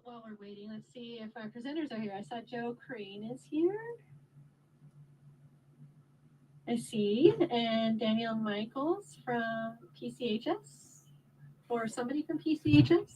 while we're waiting, let's see if our presenters are here. I saw Joe Crane is here. I see, and Daniel Michaels from PCHS, or somebody from PCHS.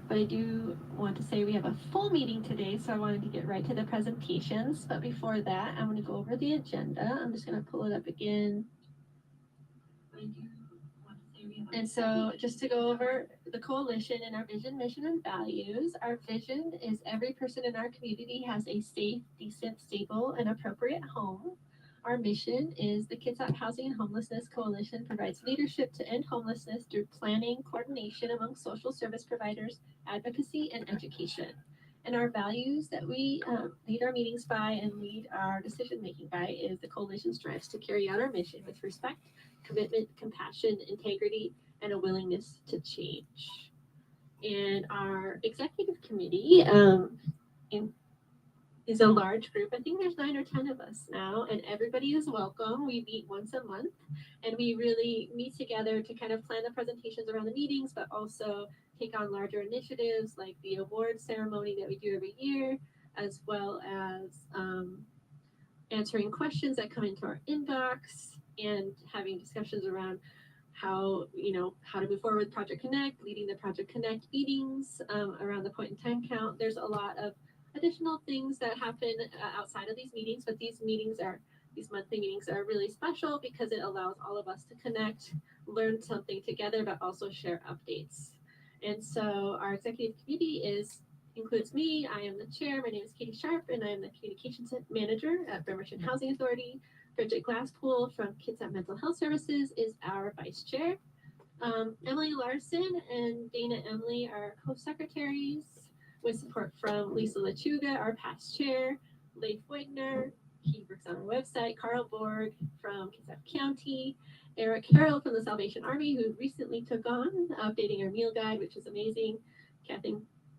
But I do want to say we have a full meeting today, so I wanted to get right to the presentations. But before that, I'm going to go over the agenda. I'm just going to pull it up again. And so just to go over the coalition and our vision, mission, and values, our vision is every person in our community has a safe, decent, stable, and appropriate home. Our mission is the Kitsap Housing and Homelessness Coalition provides leadership to end homelessness through planning, coordination among social service providers, advocacy, and education. And our values that we lead our meetings by and lead our decision making by is the coalition strives to carry out our mission with respect, commitment, compassion, integrity, and a willingness to change. And our executive committee is a large group. I think there's 9 or 10 of us now, and everybody is welcome. We meet once a month, and we really meet together to kind of plan the presentations around the meetings, but also take on larger initiatives like the award ceremony that we do every year, as well as answering questions that come into our inbox and having discussions around how to move forward with Project Connect, leading the Project Connect meetings around the point in time count. There's a lot of additional things that happen outside of these meetings, but these monthly meetings are really special because it allows all of us to connect, learn something together, but also share updates. And so our executive committee includes me. I am the chair. My name is Katie Sharp, and I am the communications manager at Bremerton Housing Authority. Bridget Glasspool from Kitsap Mental Health Services is our vice chair. Emily Larson and Dana Emily are co-secretaries with support from Lisa Lechuga, our past chair, Leif Wagner, he works on our website, Carl Borg from Kitsap County, Eric Harrell from the Salvation Army, who recently took on updating our meal guide, which is amazing,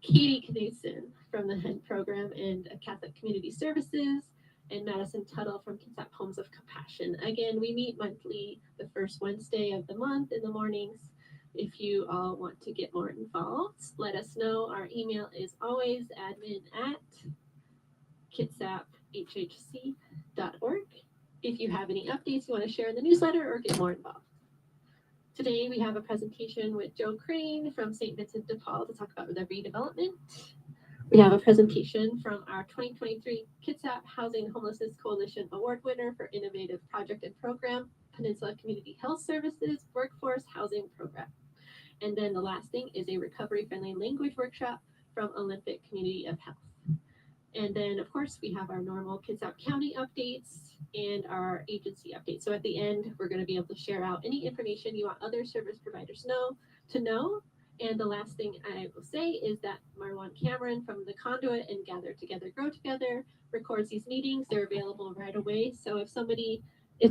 Katie Knudsen from the HED program and Catholic Community Services, and Madison Tuttle from Kitsap Homes of Compassion. Again, we meet monthly the first Wednesday of the month in the mornings. If you all want to get more involved, let us know. Our email is always admin@kitsap.hhc.org. If you have any updates you want to share in the newsletter or get more involved. Today we have a presentation with Joe Crane from St. Vincent de Paul to talk about the redevelopment. We have a presentation from our 2023 Kitsap Housing and Homelessness Coalition Award winner for Innovative Project and Program, Peninsula Community Health Services Workforce Housing Program. And then the last thing is a recovery-friendly language workshop from Olympic Community of Health. And then, of course, we have our normal Kitsap County updates and our agency updates. So at the end, we're going to be able to share out any information you want other service providers to know. And the last thing I will say is that Marwan Cameron from the Conduit and Gather Together, Grow Together records these meetings. They're available right away. So if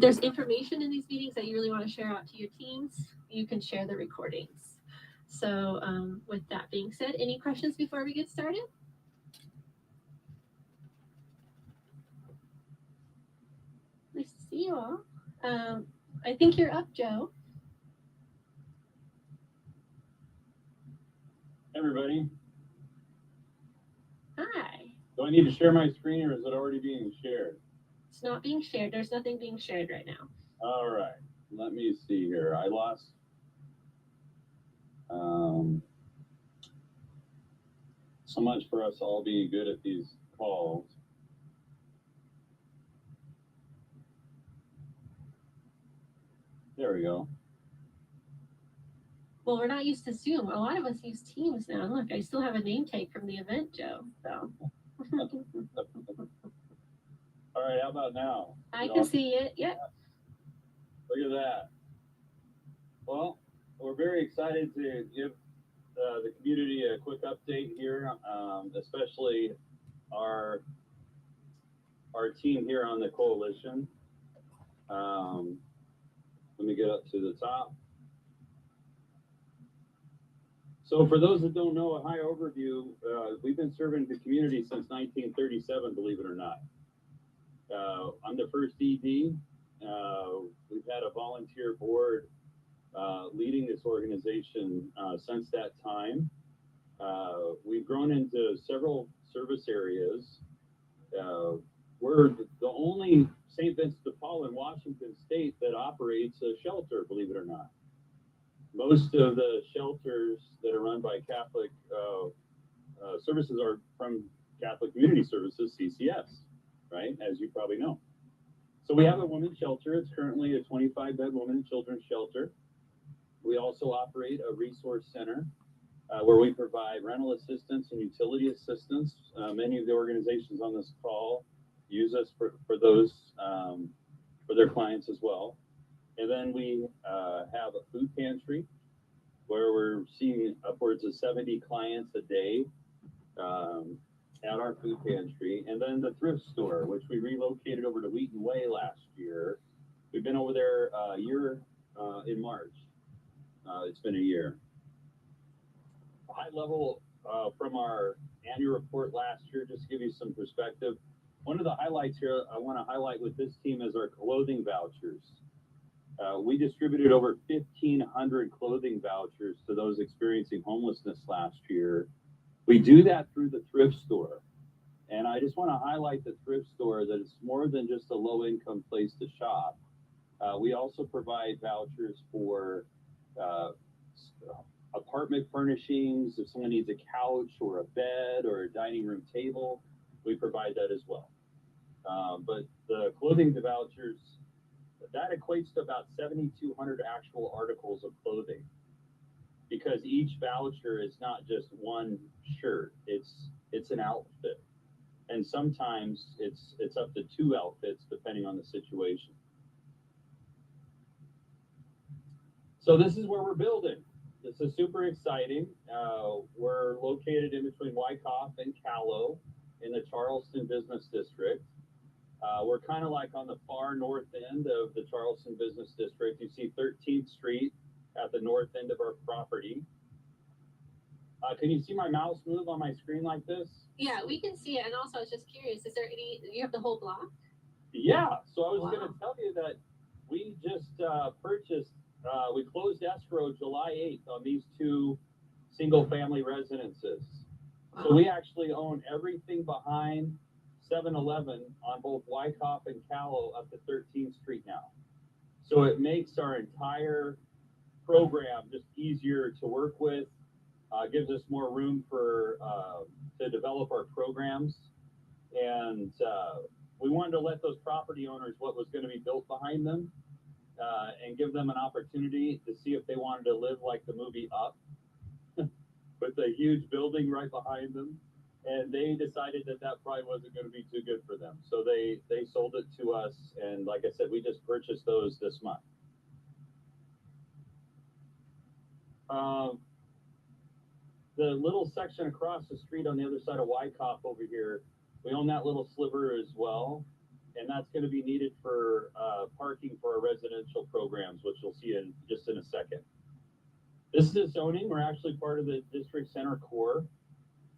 there's information in these meetings that you really want to share out to your teams, you can share the recordings. So with that being said, any questions before we get started? Nice to see you all. I think you're up, Joe. Everybody. Hi. Do I need to share my screen or is it already being shared? It's not being shared. There's nothing being shared right now. All right. Let me see here. I lost. So much for us all being good at these calls. There we go. Well, we're not used to Zoom. A lot of us use Teams now. Look, I still have a name tag from the event, Joe. So. All right, how about now? I can see it. Yep. Look at that. Well, we're very excited to give the community a quick update here, especially our team here on the coalition. Let me get up to the top. So for those that don't know, a high overview, we've been serving the community since 1937, believe it or not. I'm the first ED. We've had a volunteer board leading this organization since that time. We've grown into several service areas. We're the only St. Vincent de Paul in Washington State that operates a shelter, believe it or not. Most of the shelters that are run by Catholic services are from Catholic Community Services, CCS, right? As you probably know. So we have a women's shelter. It's currently a 25-bed women and children's shelter. We also operate a resource center where we provide rental assistance and utility assistance. Many of the organizations on this call use us for those, for their clients as well. And then we have a food pantry where we're seeing upwards of 70 clients a day at our food pantry. And then the thrift store, which we relocated over to Wheaton Way last year. We've been over there a year in March. It's been a year. High level from our annual report last year, just to give you some perspective. One of the highlights here I want to highlight with this team is our clothing vouchers. We distributed over 1,500 clothing vouchers to those experiencing homelessness last year. We do that through the thrift store. And I just want to highlight the thrift store that it's more than just a low-income place to shop. We also provide vouchers for apartment furnishings. If someone needs a couch or a bed or a dining room table, we provide that as well. But the clothing vouchers, that equates to about 7,200 actual articles of clothing, because each voucher is not just one shirt, it's an outfit. And sometimes it's up to 2 outfits depending on the situation. So this is where we're building. This is super exciting. We're located in between Wyckoff and Callow in the Charleston Business District. We're kind of like on the far north end of the Charleston Business District. You see 13th Street at the north end of our property. Can you see my mouse move on my screen like this? Yeah, we can see it. And also, I was just curious, is there you have the whole block? Yeah, so I was going to tell you that we just purchased, we closed escrow July 8th on these 2 single-family residences. Wow. So we actually own everything behind 7-Eleven on both Wyckoff and Callow up to 13th Street now. So it makes our entire program just easier to work with, gives us more room for to develop our programs. And we wanted to let those property owners what was going to be built behind them and give them an opportunity to see if they wanted to live like the movie Up with a huge building right behind them. And they decided that probably wasn't going to be too good for them. So they sold it to us. And like I said, we just purchased those this month. The little section across the street on the other side of Wyckoff over here, we own that little sliver as well. And that's going to be needed for parking for our residential programs, which you'll see in just in a second. This is the zoning. We're actually part of the district center core.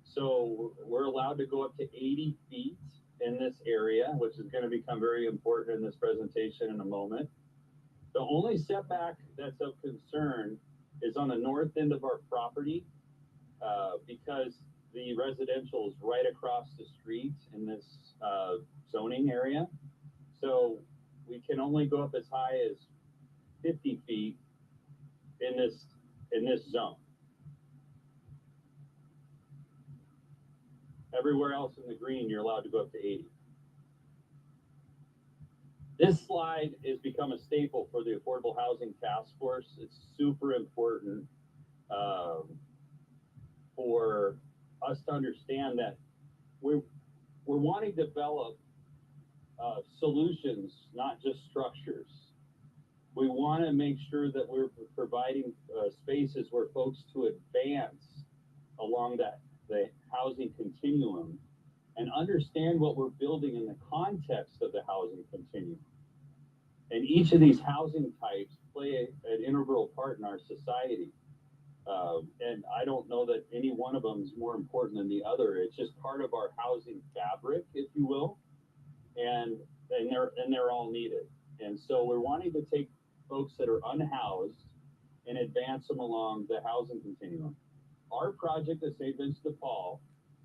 So we're allowed to go up to 80 feet in this area, which is going to become very important in this presentation in a moment. The only setback that's of concern is on the north end of our property, because the residential is right across the street in this zoning area. So we can only go up as high as 50 feet in this zone. Everywhere else in the green, you're allowed to go up to 80. This slide has become a staple for the Affordable Housing Task Force. It's super important for us to understand that we're wanting to develop solutions, not just structures. We want to make sure that we're providing spaces where folks to advance along the housing continuum and understand what we're building in the context of the housing continuum. And each of these housing types play an integral part in our society. And I don't know that any one of them is more important than the other. It's just part of our housing fabric, if you will, and they're all needed. And so we're wanting to take folks that are unhoused and advance them along the housing continuum. Our project at St. Vincent de Paul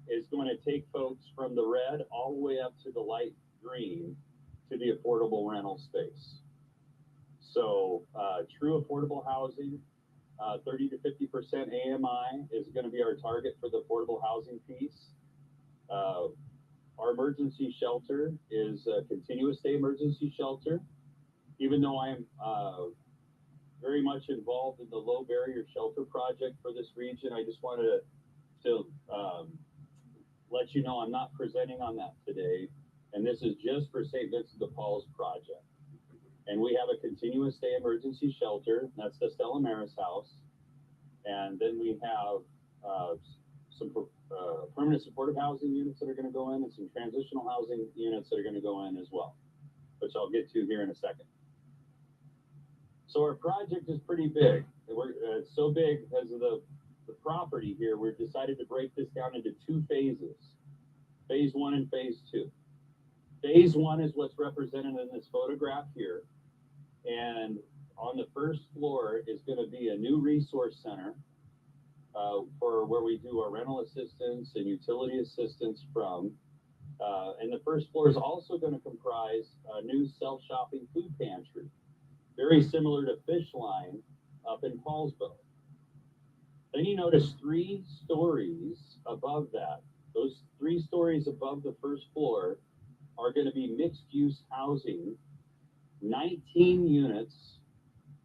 is going to take folks from the red all the way up to the light green to the affordable rental space. So true affordable housing, 30 to 50% AMI is going to be our target for the affordable housing piece. Our emergency shelter is a continuous stay emergency shelter. Even though I am very much involved in the low barrier shelter project for this region, I just wanted to let you know I'm not presenting on that today. And this is just for St. Vincent de Paul's project. And we have a continuous stay emergency shelter. That's the Stella Maris house. And then we have some permanent supportive housing units that are going to go in and some transitional housing units that are going to go in as well, which I'll get to here in a second. So our project is pretty big. It's so big because of the property here. We've decided to break this down into two phases, phase 1 and phase 2. Phase 1 is what's represented in this photograph here. And on the first floor is going to be a new resource center for where we do our rental assistance and utility assistance from. And the first floor is also going to comprise a new self-shopping food pantry, very similar to Fish Line up in Paulsbo. Then you notice 3 stories above that. Those 3 stories above the first floor are going to be mixed-use housing. 19 units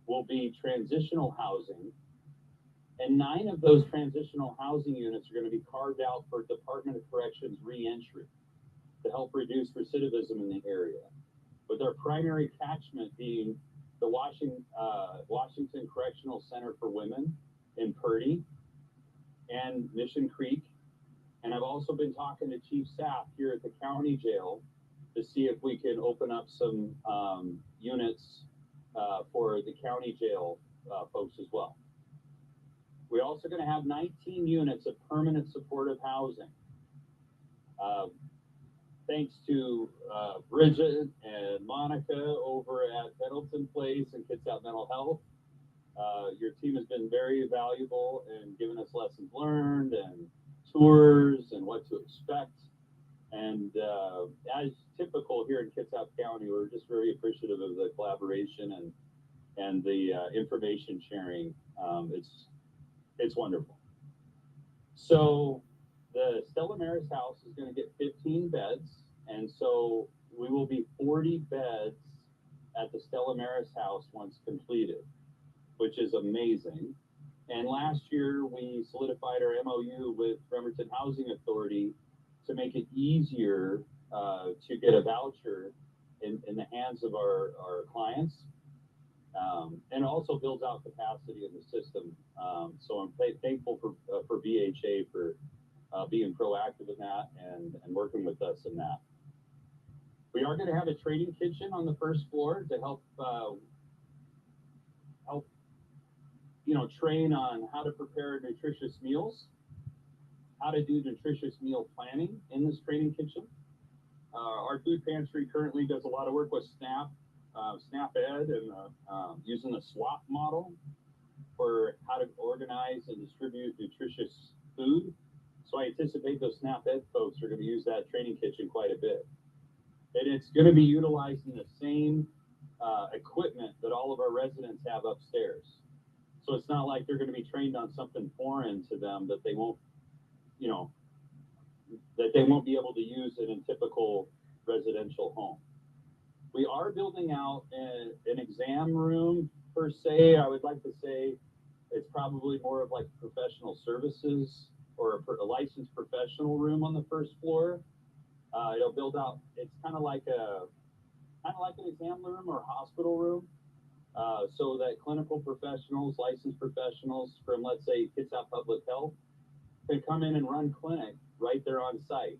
will be transitional housing, and 9 of those transitional housing units are going to be carved out for Department of Corrections re-entry to help reduce recidivism in the area, with our primary catchment being the Washington Correctional Center for Women in Purdy and Mission Creek. And I've also been talking to Chief Sapp here at the county jail to see if we can open up some units for the county jail folks as well. We're also going to have 19 units of permanent supportive housing. Thanks to Bridget and Monica over at Pendleton Place and Kitsap Mental Health. Your team has been very valuable in giving us lessons learned and tours and what to expect. And as typical here in Kitsap County, we're just very appreciative of the collaboration and the information sharing. It's wonderful. So the Stella Maris house is going to get 15 beds, and so we will be 40 beds at the Stella Maris house once completed, which is amazing. And last year we solidified our MOU with Bremerton Housing Authority to make it easier to get a voucher in the hands of our clients, and also builds out capacity in the system. So I'm thankful for BHA for being proactive in that and working with us in that. We are going to have a training kitchen on the first floor to help train on how to prepare nutritious meals, how to do nutritious meal planning in this training kitchen. Our food pantry currently does a lot of work with SNAP-Ed and using the SWAP model for how to organize and distribute nutritious food. So I anticipate those SNAP-Ed folks are going to use that training kitchen quite a bit. And it's going to be utilizing the same equipment that all of our residents have upstairs. So it's not like they're going to be trained on something foreign to them that they won't, that they won't be able to use it in typical residential home. We are building out an exam room per se. I would like to say it's probably more of like professional services or a licensed professional room on the first floor. It'll build out. It's kind of like an exam room or hospital room, so that clinical professionals, licensed professionals from, let's say, Kitsap Public Health, can come in and run clinic right there on site.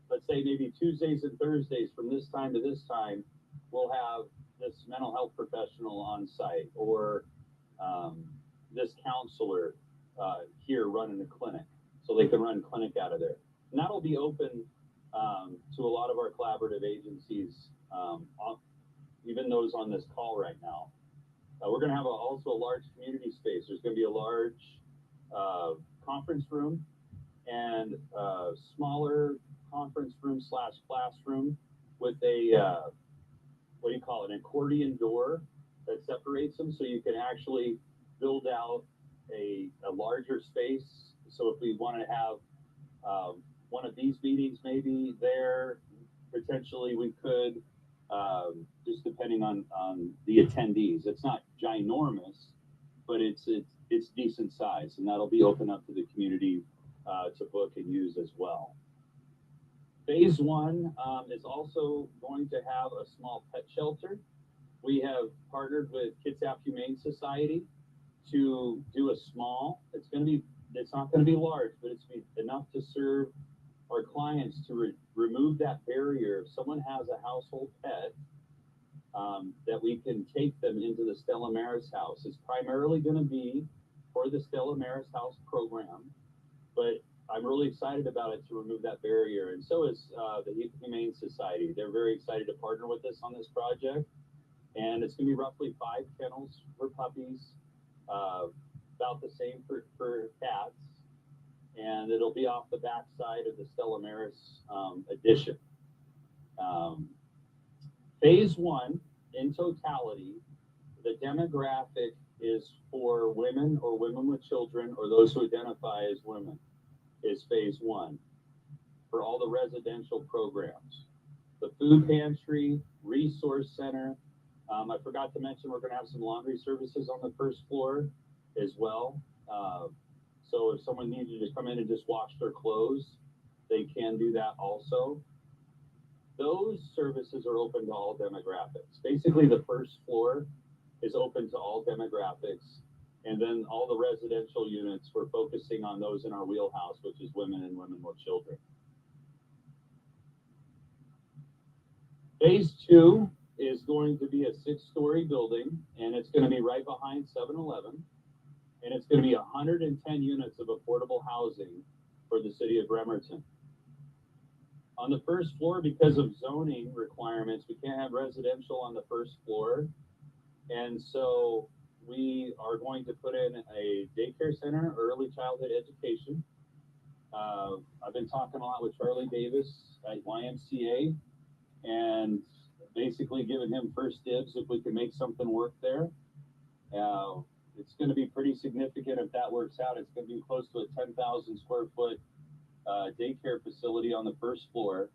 Let's say maybe Tuesdays and Thursdays from this time to this time, we'll have this mental health professional on site, or this counselor here running a clinic, so they can run clinic out of there. And that'll be open to a lot of our collaborative agencies, even those on this call right now. We're going to have also a large community space. There's going to be a large conference room and a smaller conference room / classroom with a, what do you call it, an accordion door that separates them, so you can actually build out a larger space. So if we want to have one of these meetings maybe there, potentially we could, just depending on the attendees. It's not ginormous, but it's decent size, and that'll be open up to the community to book and use as well. Phase 1 is also going to have a small pet shelter. We have partnered with Kitsap Humane Society to do a small. It's not going to be large, but it's enough to serve our clients to remove that barrier. If someone has a household pet, that we can take them into the Stella Maris House. It's primarily going to be for the Stella Maris House program, but I'm really excited about it to remove that barrier, and so is the Humane Society. They're very excited to partner with us on this project, and it's going to be roughly 5 kennels for puppies, about the same for cats, and it'll be off the back side of the Stella Maris addition. Phase 1, in totality, the demographic is for women or women with children or those who identify as women, is phase 1 for all the residential programs. The food pantry, resource center. I forgot to mention we're going to have some laundry services on the first floor as well. So if someone needed to come in and just wash their clothes, they can do that also. Those services are open to all demographics. Basically, the first floor is open to all demographics. And then all the residential units, we're focusing on those in our wheelhouse, which is women and women with children. Phase 2 is going to be a 6-story building, and it's going to be right behind 7-Eleven. And it's going to be 110 units of affordable housing for the city of Bremerton. On the first floor, because of zoning requirements, we can't have residential on the first floor. And so we are going to put in a daycare center, early childhood education. I've been talking a lot with Charlie Davis at YMCA and basically giving him first dibs if we can make something work there. It's going to be pretty significant if that works out. It's going to be close to a 10,000 square foot daycare facility on the first floor.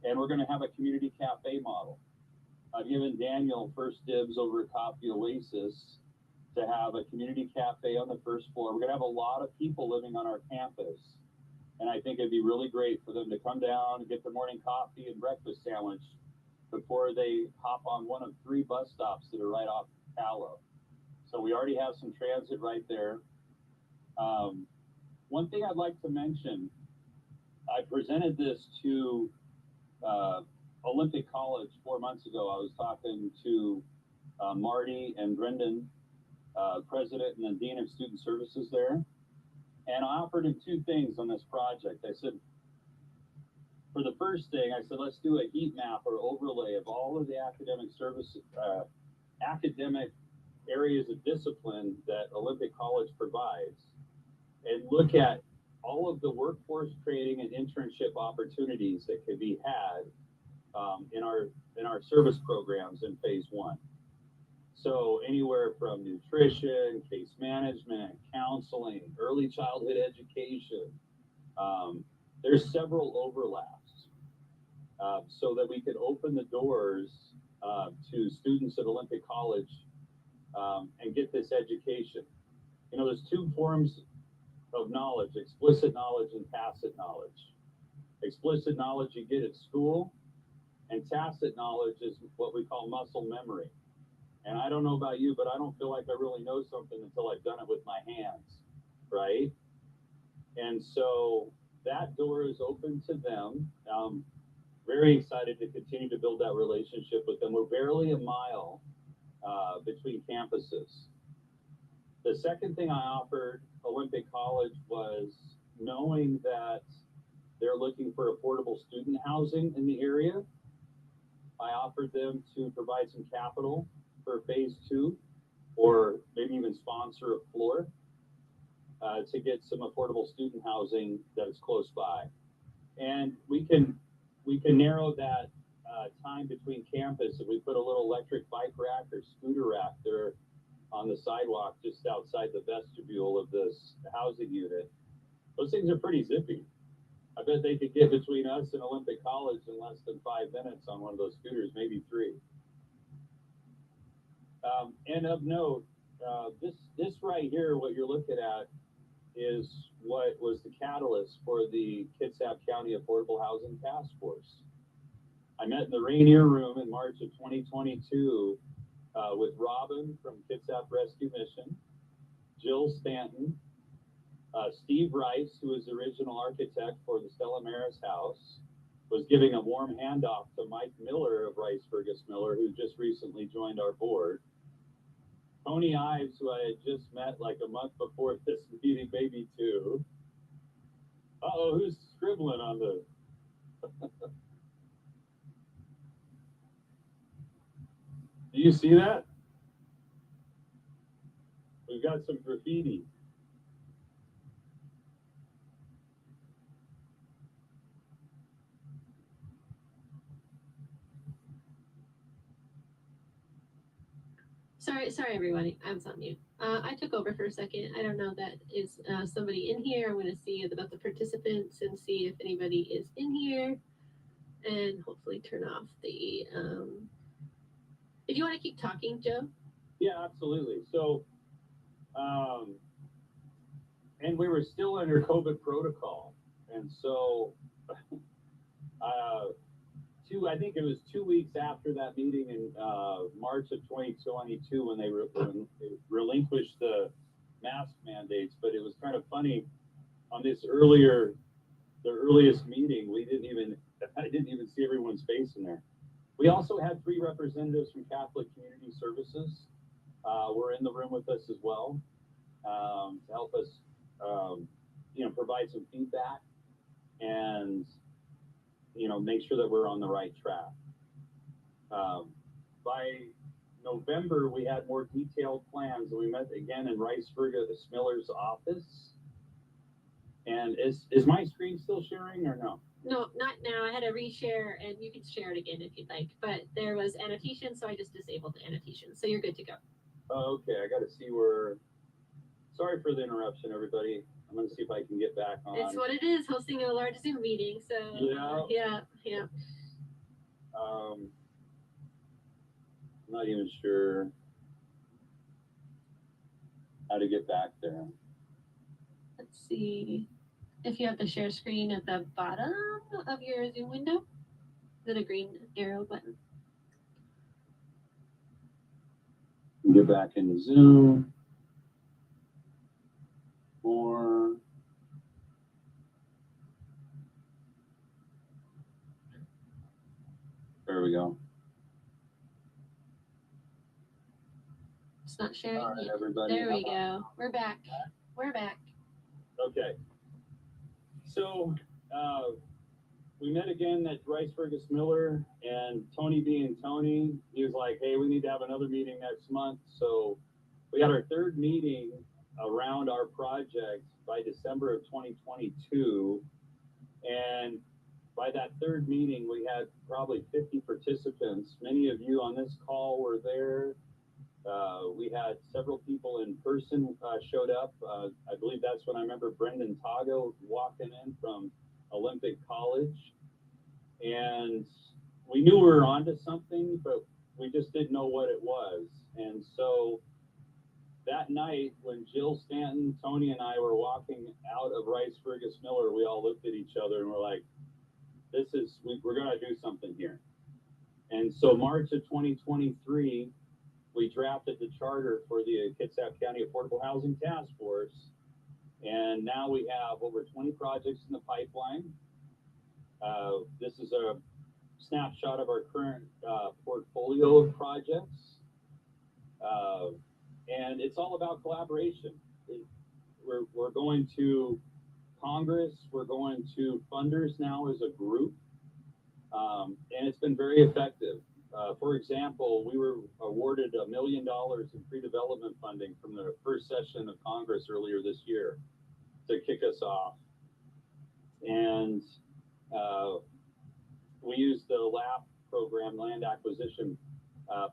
And we're going to have a community cafe model. I've given Daniel first dibs over at Coffee Oasis to have a community cafe on the first floor. We're going to have a lot of people living on our campus. And I think it'd be really great for them to come down and get their morning coffee and breakfast sandwich before they hop on one of 3 bus stops that are right off Tallow. So we already have some transit right there. One thing I'd like to mention, I presented this to Olympic College 4 months ago. I was talking to Marty and Brendan, president and the dean of student services there. And I offered him 2 things on this project. I said, for the first thing, I said, let's do a heat map or overlay of all of the academic services, academic areas of discipline that Olympic College provides, and look at all of the workforce training and internship opportunities that could be had in our service programs in phase 1. So anywhere from nutrition, case management, counseling, early childhood education. There's several overlaps so that we could open the doors to students at Olympic College and get this education. You know, there's two forms of knowledge: explicit knowledge and tacit knowledge. Explicit knowledge you get at school, and tacit knowledge is what we call muscle memory. And I don't know about you, but I don't feel like I really know something until I've done it with my hands, right? And so that door is open to them. Very excited to continue to build that relationship with them. We're barely a mile between campuses. The second thing I offered Olympic College was, knowing that they're looking for affordable student housing in the area, I offered them to provide some capital for phase 2, or maybe even sponsor a floor to get some affordable student housing that is close by. And we can narrow that time between campus if we put a little electric bike rack or scooter rack there on the sidewalk just outside the vestibule of this housing unit. Those things are pretty zippy. I bet they could get between us and Olympic College in less than 5 minutes on one of those scooters, maybe 3. And of note, this right here, what you're looking at, is what was the catalyst for the Kitsap County Affordable Housing Task Force. I met in the Rainier Room in March of 2022 with Robin from Kitsap Rescue Mission, Jill Stanton, Steve Rice, who was the original architect for the Stella Maris House, was giving a warm handoff to Mike Miller of Rice Fergus Miller, who just recently joined our board. Tony Ives, who I had just met like a month before this meeting, maybe 2. Uh-oh, who's scribbling on the... Do you see that? We've got some graffiti. Sorry, everybody. I was on mute. I took over for a second. I don't know that is somebody in here. I'm going to see about the participants and see if anybody is in here, and hopefully turn off the. If you want to keep talking, Joe. Yeah, absolutely. So, and we were still under COVID protocol, and so. I think it was 2 weeks after that meeting in March of 2022 when they relinquished the mask mandates. But it was kind of funny, on the earliest meeting, I didn't even see everyone's face in there. We also had 3 representatives from Catholic Community Services were in the room with us as well to help us, provide some feedback and make sure that we're on the right track. By November, we had more detailed plans, and we met again in Rice Fergus Miller's office. And is my screen still sharing or no? No, not now. I had to reshare, and you can share it again if you'd like. But there was annotation, so I just disabled the annotation. So you're good to go. Oh, okay, I got to see where. Sorry for the interruption, everybody. I'm going to see if I can get back on. It's what it is, hosting a large Zoom meeting. So yeah. I'm not even sure how to get back there. Let's see if you have the share screen at the bottom of your Zoom window. Is it a green arrow button? Get back into Zoom. More. There we go. It's not sharing. All right, everybody. There we go. We're back. Okay. So we met again at Rice Fergus Miller, and Tony being Tony, he was like, hey, we need to have another meeting next month. So we had our 3rd meeting around our project by December of 2022. And by that 3rd meeting, we had probably 50 participants. Many of you on this call were there. We had several people in person showed up. I believe that's when I remember Brendan Tago walking in from Olympic College. And we knew we were onto something, but we just didn't know what it was. And so that night when Jill Stanton, Tony, and I were walking out of Rice Fergus Miller, we all looked at each other and were like, we're going to do something here. And so March of 2023, we drafted the charter for the Kitsap County Affordable Housing Task Force. And now we have over 20 projects in the pipeline. This is a snapshot of our current portfolio of projects. And it's all about collaboration. We're going to Congress, we're going to funders now as a group, and it's been very effective. For example, we were awarded $1 million in pre-development funding from the first session of Congress earlier this year to kick us off. And we used the LAP program, land acquisition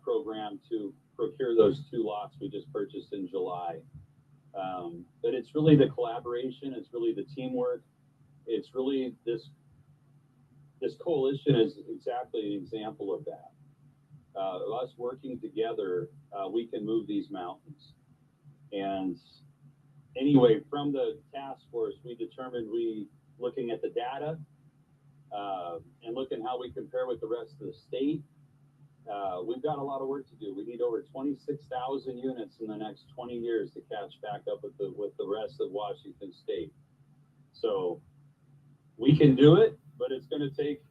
program, to procure those 2 lots we just purchased in July. But it's really the collaboration, it's really the teamwork, it's really this coalition is exactly an example of that. Us working together, we can move these mountains. And anyway, from the task force, we determined looking at the data and looking how we compare with the rest of the state. We've got a lot of work to do. We need over 26,000 units in the next 20 years to catch back up with the rest of Washington State. So we can do it, but it's going to take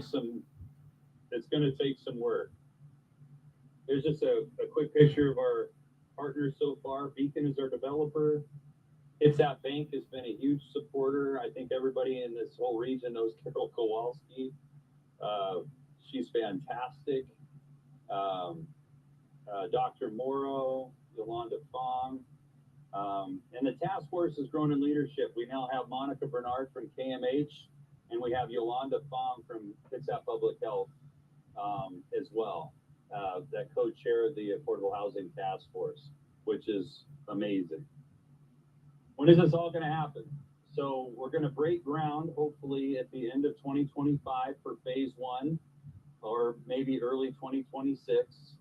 some work. Here's just a quick picture of our partners so far. Beacon is our developer. Kitsap Bank has been a huge supporter. I think everybody in this whole region knows Carol Kowalski. She's fantastic. Dr. Morrow, Yolanda Fong. And the task force has grown in leadership. We now have Monica Bernard from KMH, and we have Yolanda Fong from Kitsap Public Health as well, that co-chair the Affordable Housing Task Force, which is amazing. When is this all going to happen? So we're going to break ground, hopefully, at the end of 2025 for phase 1, or maybe early 2026.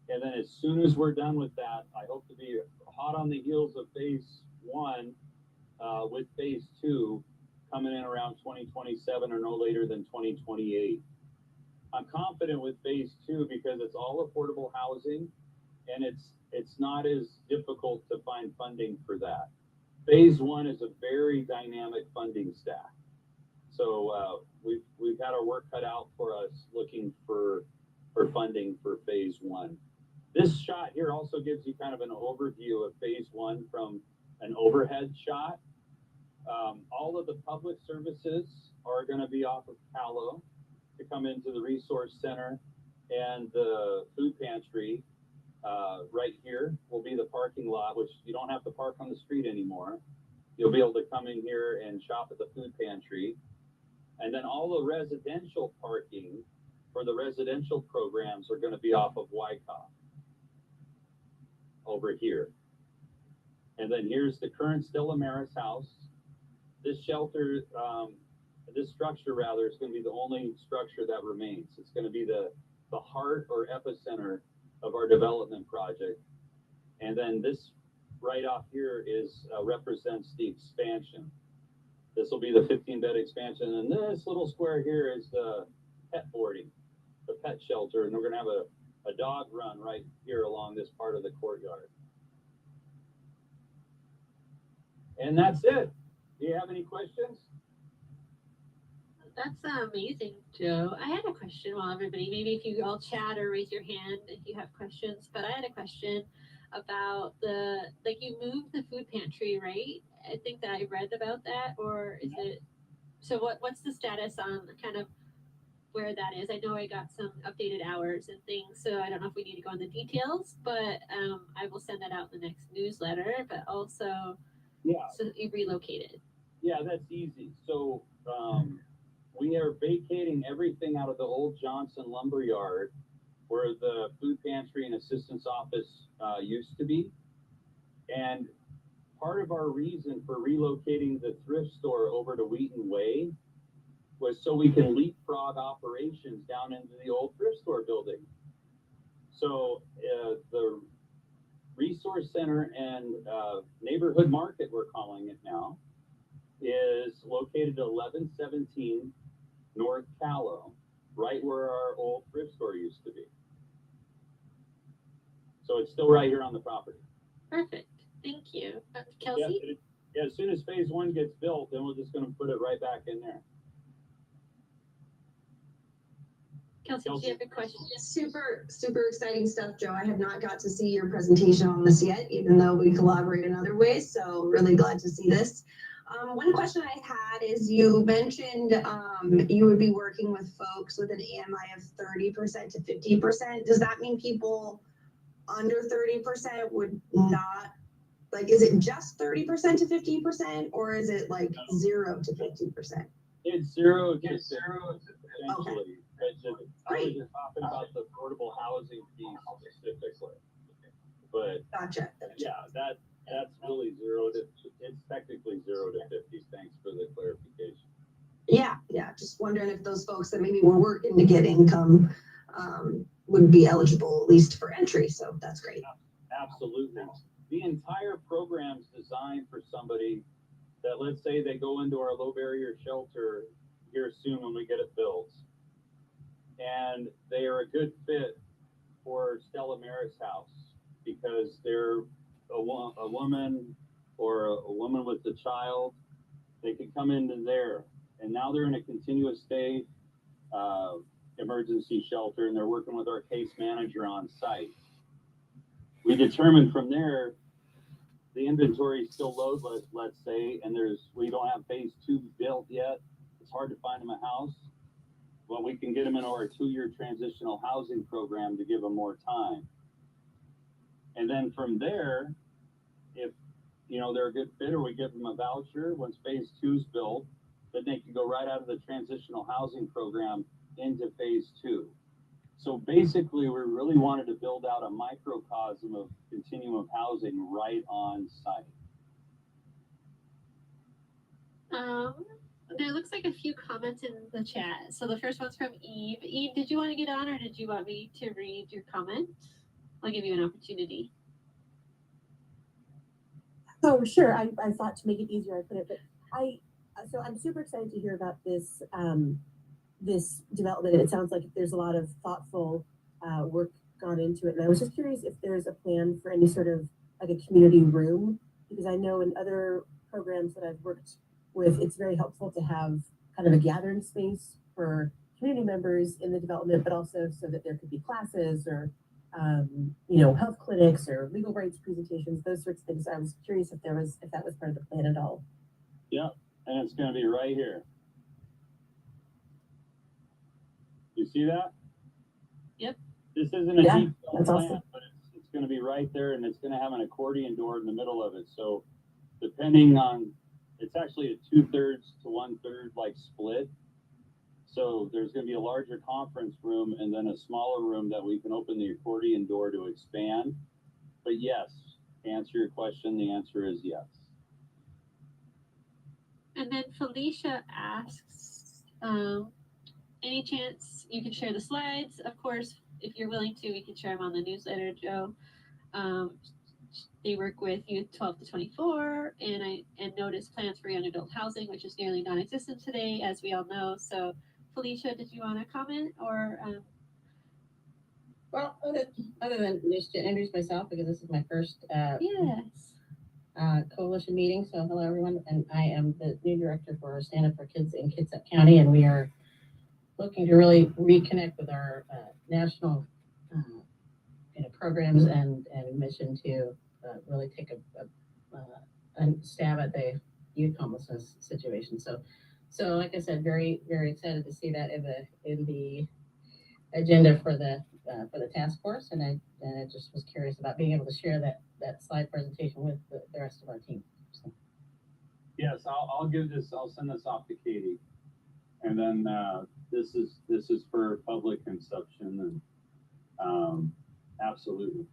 And then as soon as we're done with that, I hope to be hot on the heels of phase 1 with phase 2 coming in around 2027 or no later than 2028. I'm confident with phase 2 because it's all affordable housing, and it's not as difficult to find funding for that. Phase 1 is a very dynamic funding stack. So we've had our work cut out for us looking for funding for phase 1. This shot here also gives you kind of an overview of phase 1 from an overhead shot. All of the public services are going to be off of Palo to come into the resource center, and the food pantry right here will be the parking lot, which you don't have to park on the street anymore. You'll be able to come in here and shop at the food pantry. And then all the residential parking for the residential programs are going to be off of Wyckoff over here. And then here's the current Stella Maris house. This shelter, this structure rather, is going to be the only structure that remains. It's going to be the heart or epicenter of our development project. And then this right off here represents the expansion. This will be the 15-bed expansion, and this little square here is the pet boarding, the pet shelter, and we're going to have a dog run right here along this part of the courtyard. And that's it. Do you have any questions? That's amazing, Joe. I had a question while everybody, maybe if you all chat or raise your hand if you have questions, but I had a question about you moved the food pantry, right? I think that I read about that, or is it, so what's the status on kind of where that is? I know I got some updated hours and things, so I don't know if we need to go into details, but I will send that out in the next newsletter, but also, so you relocated. Yeah, that's easy. So we are vacating everything out of the old Johnson lumberyard where the food pantry and assistance office used to be. And part of our reason for relocating the thrift store over to Wheaton Way was so we can leapfrog operations down into the old thrift store building. So the Resource Center and Neighborhood Market, we're calling it now, is located at 1117 North Callow, right where our old thrift store used to be. So it's still right here on the property. Perfect. Thank you. Kelsey? Yeah, as soon as phase one gets built, then we're just going to put it right back in there. Kelsey, do you have a question? Super exciting stuff, Joe. I have not got to see your presentation on this yet, even though we collaborate in other ways. So really glad to see this. One question I had is you mentioned you would be working with folks with an AMI of 30% to 50%. Does that mean people under 30% would not, like, is it just 30% to 15%, or is it like 0 to 50%? It's 0 to 50, essentially. Okay. I was just talking about the affordable housing piece specifically. But Gotcha. yeah, that's really 0 to, it's technically 0 to 50. Thanks for the clarification. Yeah, just wondering if those folks that maybe were working to get income would be eligible at least for entry. So that's great. Absolutely. The entire program's designed for somebody that, let's say they go into our low barrier shelter here soon when we get it built, and they are a good fit for Stella Maris House because they're a woman or a woman with a child. They could come into there, and now they're in a continuous stay emergency shelter, and they're working with our case manager on site. We determine from there the inventory is still low, let's say, and we don't have phase 2 built yet. It's hard to find them a house. Well, we can get them into our 2-year transitional housing program to give them more time. And then from there, if they're a good fit, or we give them a voucher once phase 2 is built, then they can go right out of the transitional housing program into phase 2. So basically, we really wanted to build out a microcosm of continuum of housing right on site. There looks like a few comments in the chat. So the first one's from Eve. Eve, did you want to get on, or did you want me to read your comment? I'll give you an opportunity. Oh, sure. I thought to make it easier, I put it, but so I'm super excited to hear about this this development. It sounds like there's a lot of thoughtful work gone into it. And I was just curious if there's a plan for any sort of like a community room, because I know in other programs that I've worked with, it's very helpful to have kind of a gathering space for community members in the development, but also so that there could be classes or health clinics or legal rights presentations, those sorts of things. I was curious if that was part of the plan at all. Yeah, and it's going to be right here. You see that? Yep. This isn't a deep plan, awesome. but it's going to be right there, and it's going to have an accordion door in the middle of it. So depending on, it's actually a 2/3 to 1/3 like split. So there's going to be a larger conference room and then a smaller room that we can open the accordion door to expand. But yes, to answer your question, the answer is yes. And then Felicia asks, any chance you can share the slides? Of course, if you're willing to, we can share them on the newsletter, Joe. They work with youth 12 to 24, and notice plans for young adult housing, which is nearly non-existent today, as we all know. So, Felicia, did you want to comment or? Well, other than just to introduce myself, because this is my first coalition meeting. So hello, everyone. And I am the new director for Stand Up for Kids in Kitsap County. And we are looking to really reconnect with our national programs and mission to really take a stab at the youth homelessness situation. So like I said, very, very excited to see that in the agenda for the task force, and I just was curious about being able to share that slide presentation with the rest of our team. So. Yes, I'll send this off to Katie, and then this is for public consumption, and absolutely.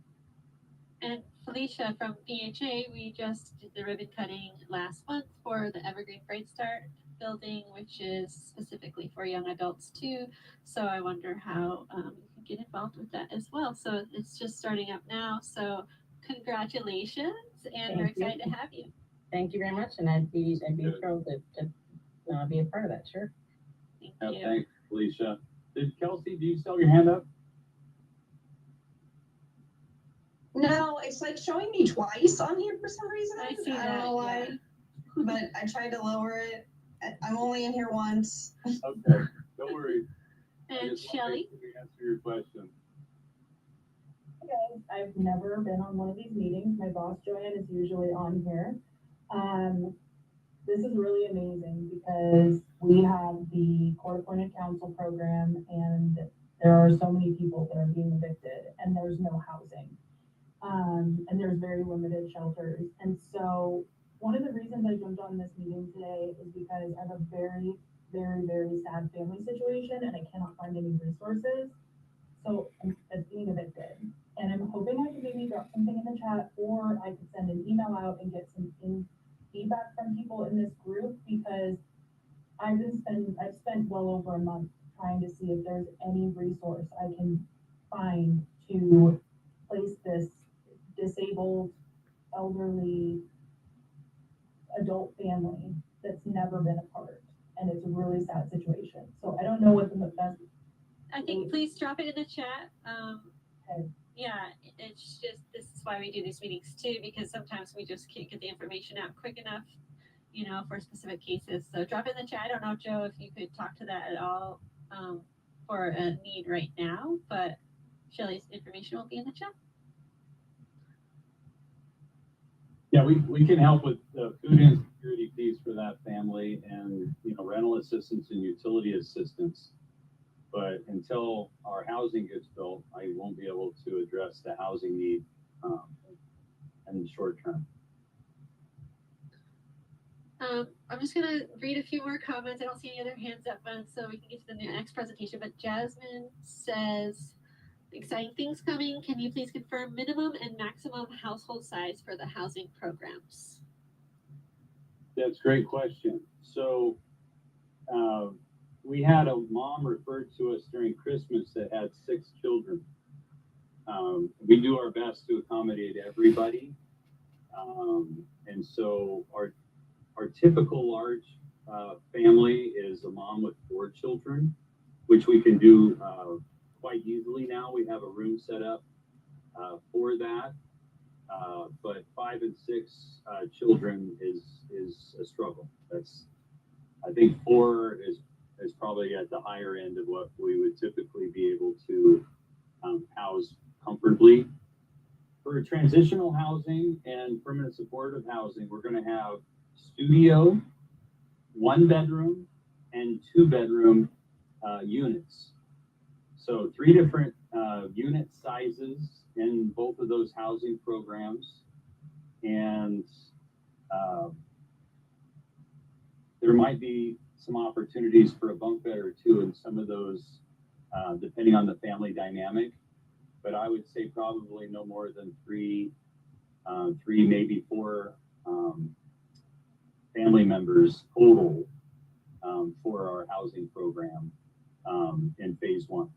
And Felicia from PHA, we just did the ribbon cutting last month for the Evergreen Bright Start building, which is specifically for young adults too. So I wonder how you can get involved with that as well. So it's just starting up now. So congratulations, and we're Thank you. excited to have you. Thank you very much, and I'd be thrilled to be a part of that, sure. Thank Yeah, you. thanks, Felicia. Did Kelsey, do you still have your hand up? No, it's like showing me twice on here for some reason. I see I don't know why, yeah. but I tried to lower it. I'm only in here once. Okay, don't worry. I And just wanna Shelley? make sure we answer your question. Hey guys, I've never been on one of these meetings. My boss Joanne is usually on here. This is really amazing because we have the court-appointed counsel program and there are so many people that are being evicted and there's no housing. And there's very limited shelters. And so one of the reasons I jumped on this meeting today is because I have a very, very, very sad family situation and I cannot find any resources. So I'm being evicted. And I'm hoping I can maybe drop something in the chat or I could send an email out and get some feedback from people in this group because I've spent well over a month trying to see if there's any resource I can find to place this disabled, elderly, adult family that's never been apart. And it's a really sad situation. So I don't know what the best. I think please drop it in the chat. Okay. Yeah, it's just, this is why we do these meetings too, because sometimes we just can't get the information out quick enough, you know, for specific cases. So drop it in the chat. I don't know, Joe, if you could talk to that at all for a need right now, but Shelley's information will be in the chat. Yeah, we can help with the food insecurity piece for that family and, you know, rental assistance and utility assistance. But until our housing gets built, I won't be able to address the housing need in the short term. I'm just gonna read a few more comments. I don't see any other hands up, so we can get to the next presentation. But Jasmine says, exciting things coming. Can you please confirm minimum and maximum household size for the housing programs? That's a great question. So we had a mom referred to us during Christmas that had 6 children. We do our best to accommodate everybody. And so our typical large family is a mom with 4 children, which we can do quite easily now. We have a room set up for that. But 5 and 6 children is a struggle. I think 4 is probably at the higher end of what we would typically be able to house comfortably. For transitional housing and permanent supportive housing, we're going to have studio, 1-bedroom, and 2-bedroom units. So 3 different unit sizes in both of those housing programs. And there might be some opportunities for a bunk bed or 2 in some of those, depending on the family dynamic. But I would say probably no more than 3, maybe 4 family members total for our housing program in phase 1.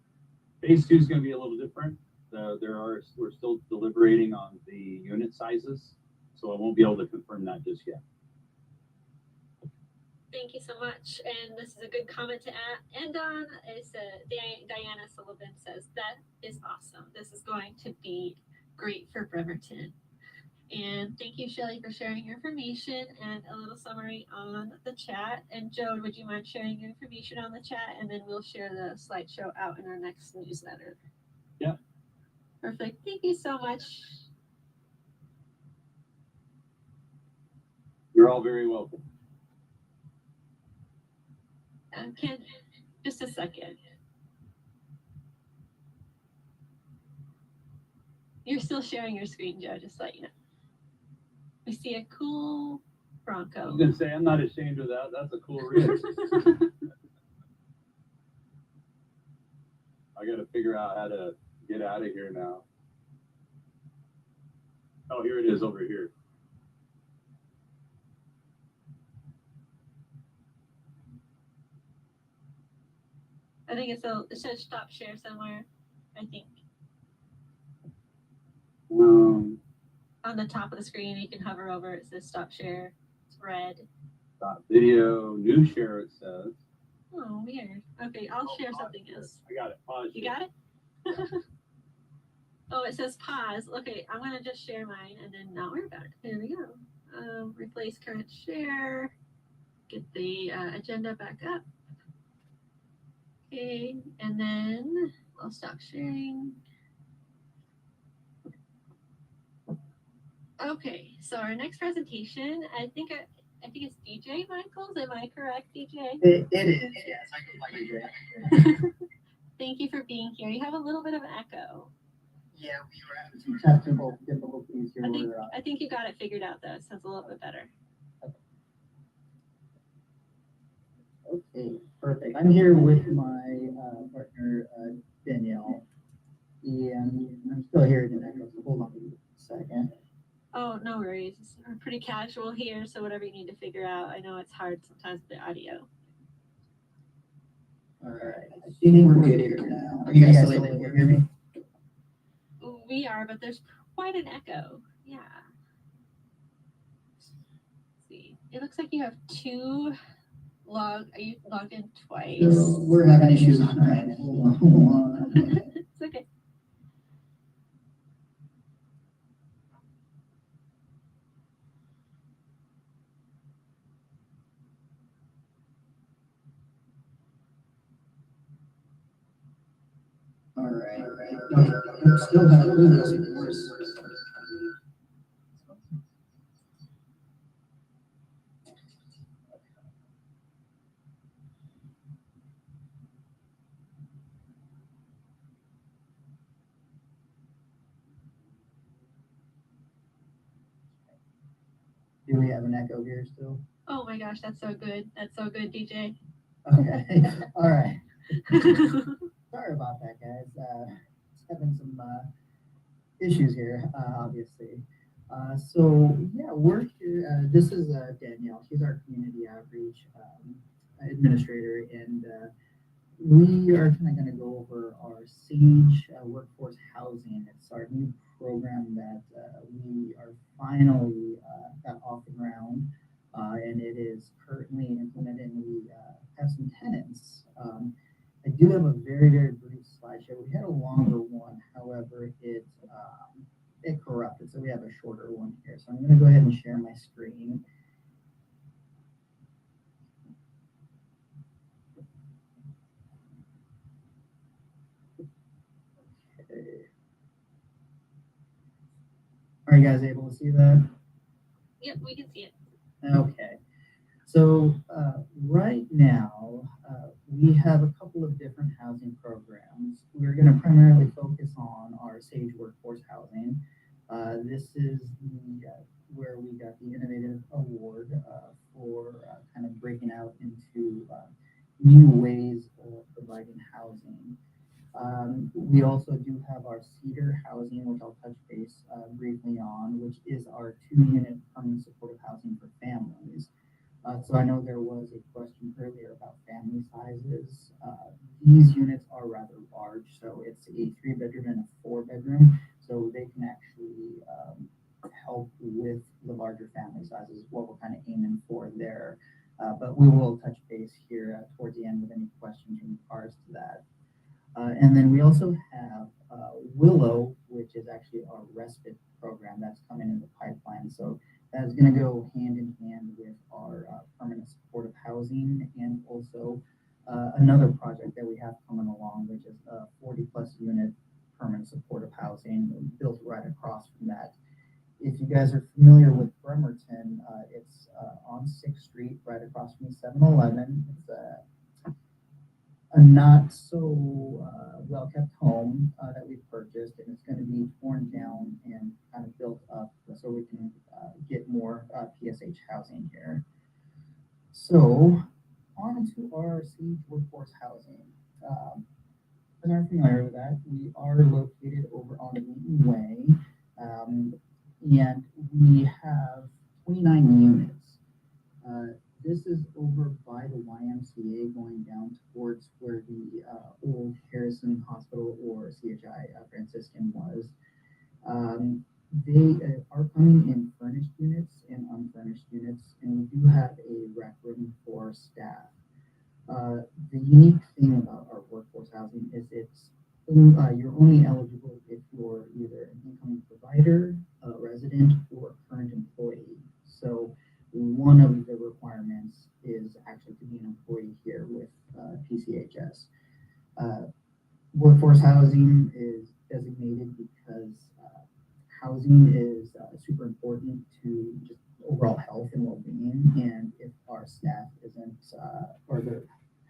Phase 2 is going to be a little different. We're still deliberating on the unit sizes, so I won't be able to confirm that just yet. Thank you so much. And this is a good comment to end on. It's Diana Sullivan says, that is awesome. This is going to be great for Bremerton. And thank you, Shelley, for sharing your information and a little summary on the chat. And Joe, would you mind sharing your information on the chat? And then we'll share the slideshow out in our next newsletter. Yeah. Perfect. Thank you so much. You're all very welcome. Ken, just a second. You're still sharing your screen, Joe, just to let you know. We see a cool Bronco. I was going to say, I'm not ashamed of that. That's a cool rig. I got to figure out how to get out of here now. Oh, here it is over here. I think it says stop share somewhere. I think. Um, On the top of the screen, you can hover over, it says stop share. It's red. stop video, new share it says. Oh, weird. Okay, I'll share something else. I got it. Pause. You got it? Oh, it says pause. Okay, I'm gonna just share mine and then now we're back. There we go. Replace current share. Get the agenda back up. Okay, and then I'll stop sharing. Okay, so our next presentation, I think it's DJ Michaels. Am I correct, DJ? It is, yes. I can find you. Thank you for being here. You have a little bit of echo. Yeah, we were having some technical difficulties here. I think you got it figured out though. It sounds a little bit better. Okay, perfect. I'm here with my partner Danielle, and I'm still hearing an echo. So hold on a second. Oh, no worries. We're pretty casual here, so whatever you need to figure out. I know it's hard sometimes with the audio. All right, I think we're good here now. Are you guys still able to hear me? We are, but there's quite an echo. Yeah. Let's see. It looks like you have are you logged in twice? So we're having issues on our end. Hold on. It's okay. All right. No, still have this. Do we have an echo here still? Oh my gosh, that's so good. That's so good, DJ. Okay. All right. Sorry about that, guys. Just having some issues here, obviously. So yeah, we're here. This is Danielle. She's our community outreach administrator, and we are kind of going to go over our SAGE workforce housing. It's our new program that we are finally got off the ground, and it is currently implemented. And we have some tenants. I do have a very, very brief slideshow. We had a longer one, however, it corrupted, so we have a shorter one here. So I'm going to go ahead and share my screen. Okay. Are you guys able to see that? Yep, we can see it. Okay. So right now, we have a couple of different housing programs. We're going to primarily focus on our SAGE workforce housing. This is where we got the Innovative Award for kind of breaking out into new ways of providing housing. We also do have our Cedar housing, which I'll touch base briefly on, which is our 2-unit permanent supportive housing for families. So I know there was a question earlier about family sizes. These units are rather large, so it's a 3-bedroom and a 4-bedroom, so they can actually help with the larger family sizes, what we're kind of aiming for there. But we will touch base here towards the end with any questions in regards to that. And then we also have Willow, which is actually our respite program that's coming in the pipeline. So that's going to go hand in hand with our permanent supportive housing, and also another project that we have coming along, which is a 40+ unit permanent supportive housing built right across from that. If you guys are familiar with Bremerton, it's on 6th Street, right across from 7-Eleven. It's a not so well kept home that we purchased, and it's going to be torn down and kind of built up so we can get more PSH housing here. So on to our SAGE workforce housing. If you're familiar with that, we are located over on Wheaton Way, and we have 29 units. This is over by the YMCA going down towards where the old Harrison Hospital or CHI system was. They are coming in furnished units and unfurnished units, and we do have a rec room for staff. The unique thing about our workforce housing is you're only eligible if you're either an incoming provider, a resident, or a current employee. So one of the requirements is actually to be an employee here with KCHS. Workforce housing is designated because housing is super important to just overall health and well-being. And if our staff isn't, or they're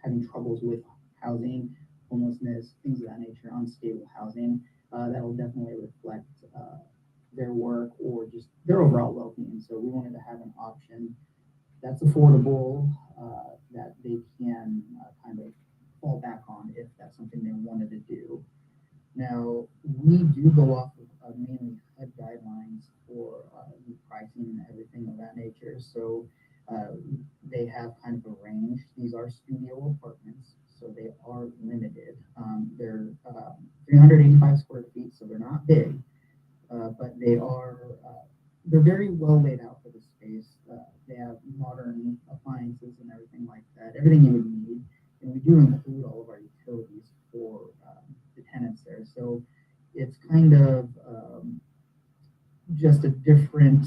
having troubles with housing, homelessness, things of that nature, unstable housing, that'll definitely reflect their work or just their overall well-being. So we wanted to have an option that's affordable, that they can kind of fall back on if that's something they wanted to do. Now, we do go off of mainly HUD guidelines for the pricing and everything of that nature. So they have kind of a range. These are studio apartments, so they are limited. They're 385 square feet, so they're not big, but they're very well laid out for the space. They have modern appliances and everything like that, everything you would need. And we do include all of our utilities for the tenants there. So it's kind of just a different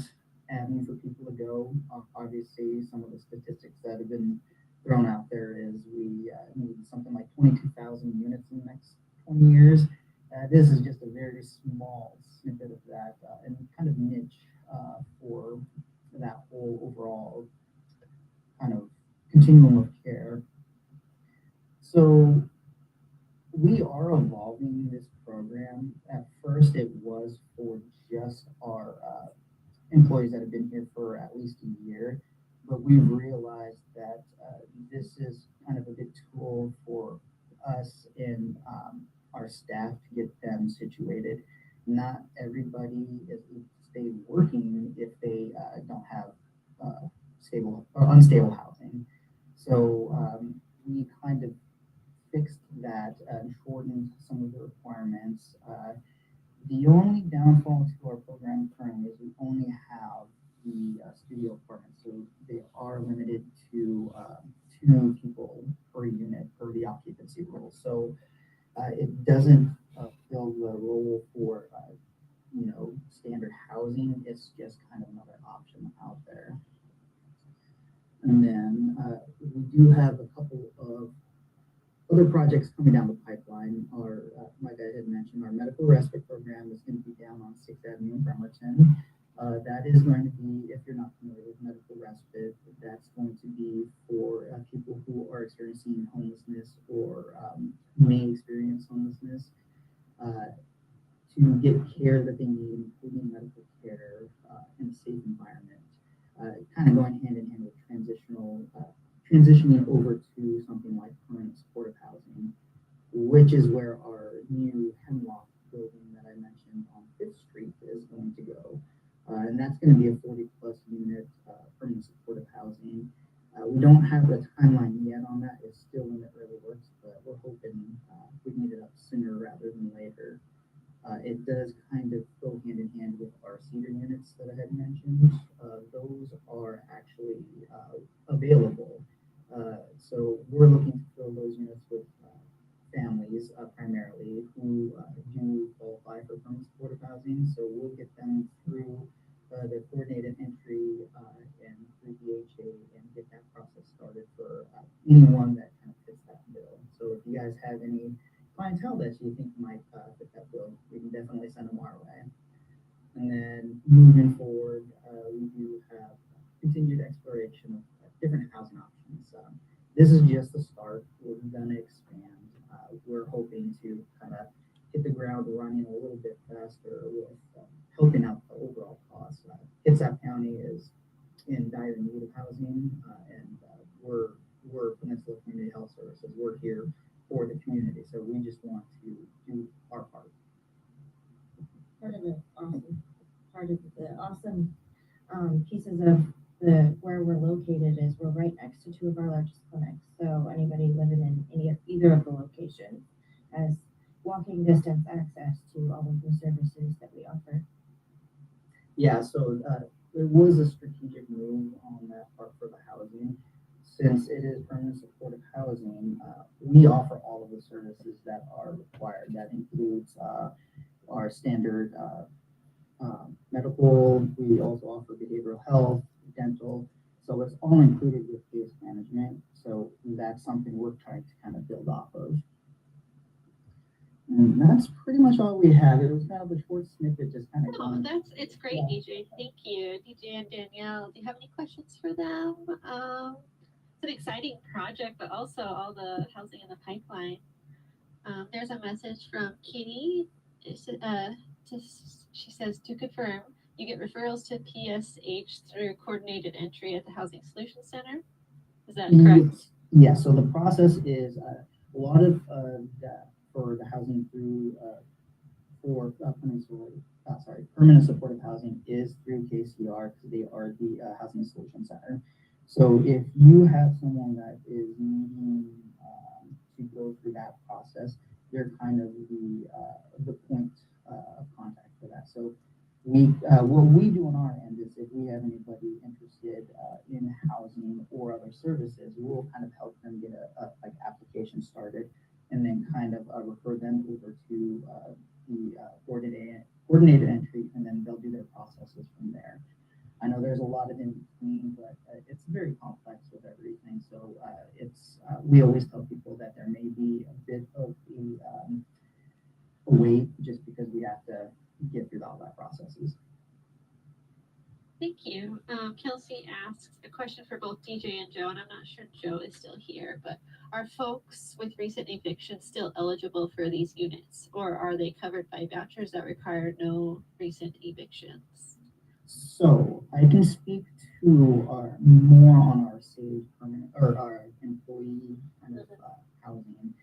avenue for people to go. Obviously, some of the statistics that have been thrown out there is we need something like 22,000 units in the next 20 years. This is just a very small snippet of that and kind of niche for that whole overall kind of continuum of care. So we are evolving this program. At first, it was for just our employees that have been here for at least a year, but we've realized that this is kind of a good tool for us and our staff to get them situated. Not everybody is able to stay working if they don't have stable or unstable housing. So we kind of fixed that and shortened some of the requirements. The only downfall to our program currently is we only have the studio apartments, so they are limited to 2 people per unit per the occupancy rule. So it doesn't fill the role for standard housing. It's just kind of another option out there. And then we do have a couple of other projects coming down the pipeline. Like I had mentioned, our medical respite program is going to be down on 6th Avenue in Bremerton. That is going to be, if you're not familiar with medical respite, that's going to be for people who are experiencing homelessness or may experience homelessness to get care that they need, including medical care in a safe environment. Kind of going hand in hand with transitioning over to something like permanent supportive housing, which is where our new Hemlock building that I mentioned on 5th Street is going to go. And that's going to be a 40+ unit permanent supportive housing. We don't have a timeline yet on that. It's still in the early works, but we're hoping we can get it up sooner rather than later. It does kind of go hand in hand with our cedar units that I had mentioned. Those are actually available. So we're looking to fill those units with families primarily who do qualify for permanent supportive housing. So we'll get them through the coordinated entry and through DHA and get that process started for anyone that kind of fits that bill. So if you guys have any clientele that you think might fit that bill, we can definitely send them our way. And then moving forward, we do have continued exploration of different housing options. This is just the start. We're going to expand. We're hoping to kind of hit the ground running a little bit faster with helping out the overall cost. Kitsap County is in dire need of housing, and we're Peninsula Community Health Services. We're here for the community, so we just want to do our part. Part of the awesome pieces of where we're located is we're right next to 2 of our largest clinics. So anybody living in either of the locations has walking distance access to all of the services that we offer. Yeah, so it was a strategic move on that part for the housing. Since it is permanent supportive housing, we offer all of the services that are required. That includes our standard medical. We also offer behavioral health, dental. So it's all included with case management. So that's something we're trying to kind of build off of. And that's pretty much all we have. It was kind of a short snippet, just kind of. Oh, it's great, DJ. Thank you, DJ and Danielle. Do you have any questions for them? It's an exciting project, but also all the housing in the pipeline. There's a message from Kitty. She says to confirm, you get referrals to PSH through coordinated entry at the Housing Solutions Center. Is that correct? Yeah. So the process is a lot of for the housing through for permanent supportive housing is through KCR because they are the Housing Solutions Center. So if you have someone that is needing to go through that process, they're kind of the point of contact for that. So we what we do on our end is if we have anybody interested in housing or other services, we'll kind of help them get a like application started, and then kind of refer them over to the coordinated entry, and then they'll do their processes from there. I know there's a lot of in between, but it's very complex with everything. So it's we always tell people that there may be a bit of a wait just because we have to get through all that processes. Thank you. Kelsey asks a question for both DJ and Joe, and I'm not sure Joe is still here, but are folks with recent evictions still eligible for these units, or are they covered by vouchers that require no recent evictions? So I can speak to more on our SAGE permanent or our employee kind of housing.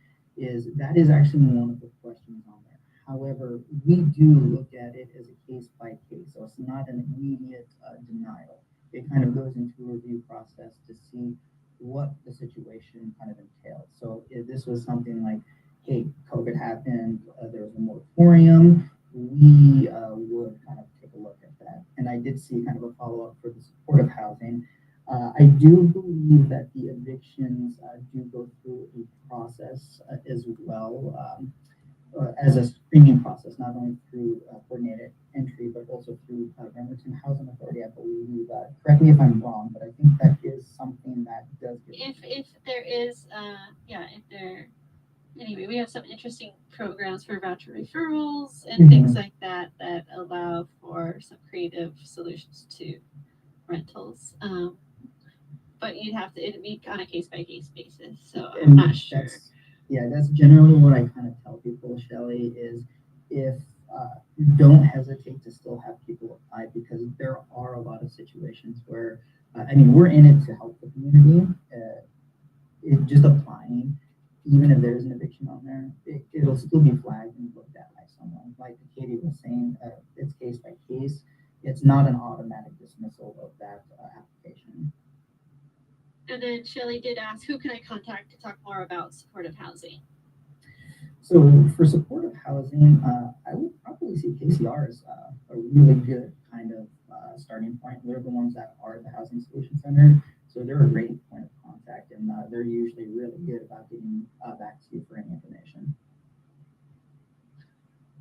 That is actually one of the questions on there. However, we do look at it as a case by case, so it's not an immediate denial. It kind of goes into a review process to see what the situation kind of entails. So if this was something like, hey, COVID happened, there was a moratorium, we would kind of take a look at that. And I did see kind of a follow-up for the supportive housing. I do believe that the evictions do go through a process as well. As a screening process, not only through coordinated entry, but also through Bremerton Housing Authority, I believe. Correct me if I'm wrong, but I think that is something that does get. If there is, anyway, we have some interesting programs for voucher referrals and things like that that allow for some creative solutions to rentals. But it'd be on a case by case basis. So I'm not sure. That's generally what I kind of tell people, Shelly, is if don't hesitate to still have people apply, because there are a lot of situations where, we're in it to help the community. Just applying, even if there's an eviction on there, it'll still be flagged and looked at by someone. Like Katie was saying, it's case by case. It's not an automatic dismissal of that application. And then Shelley did ask, who can I contact to talk more about supportive housing? So for supportive housing, I would probably see KCR as a really good kind of starting point. They're the ones that are the Housing Solutions Center. So they're a great point of contact, and they're usually really good about getting back to you for any information.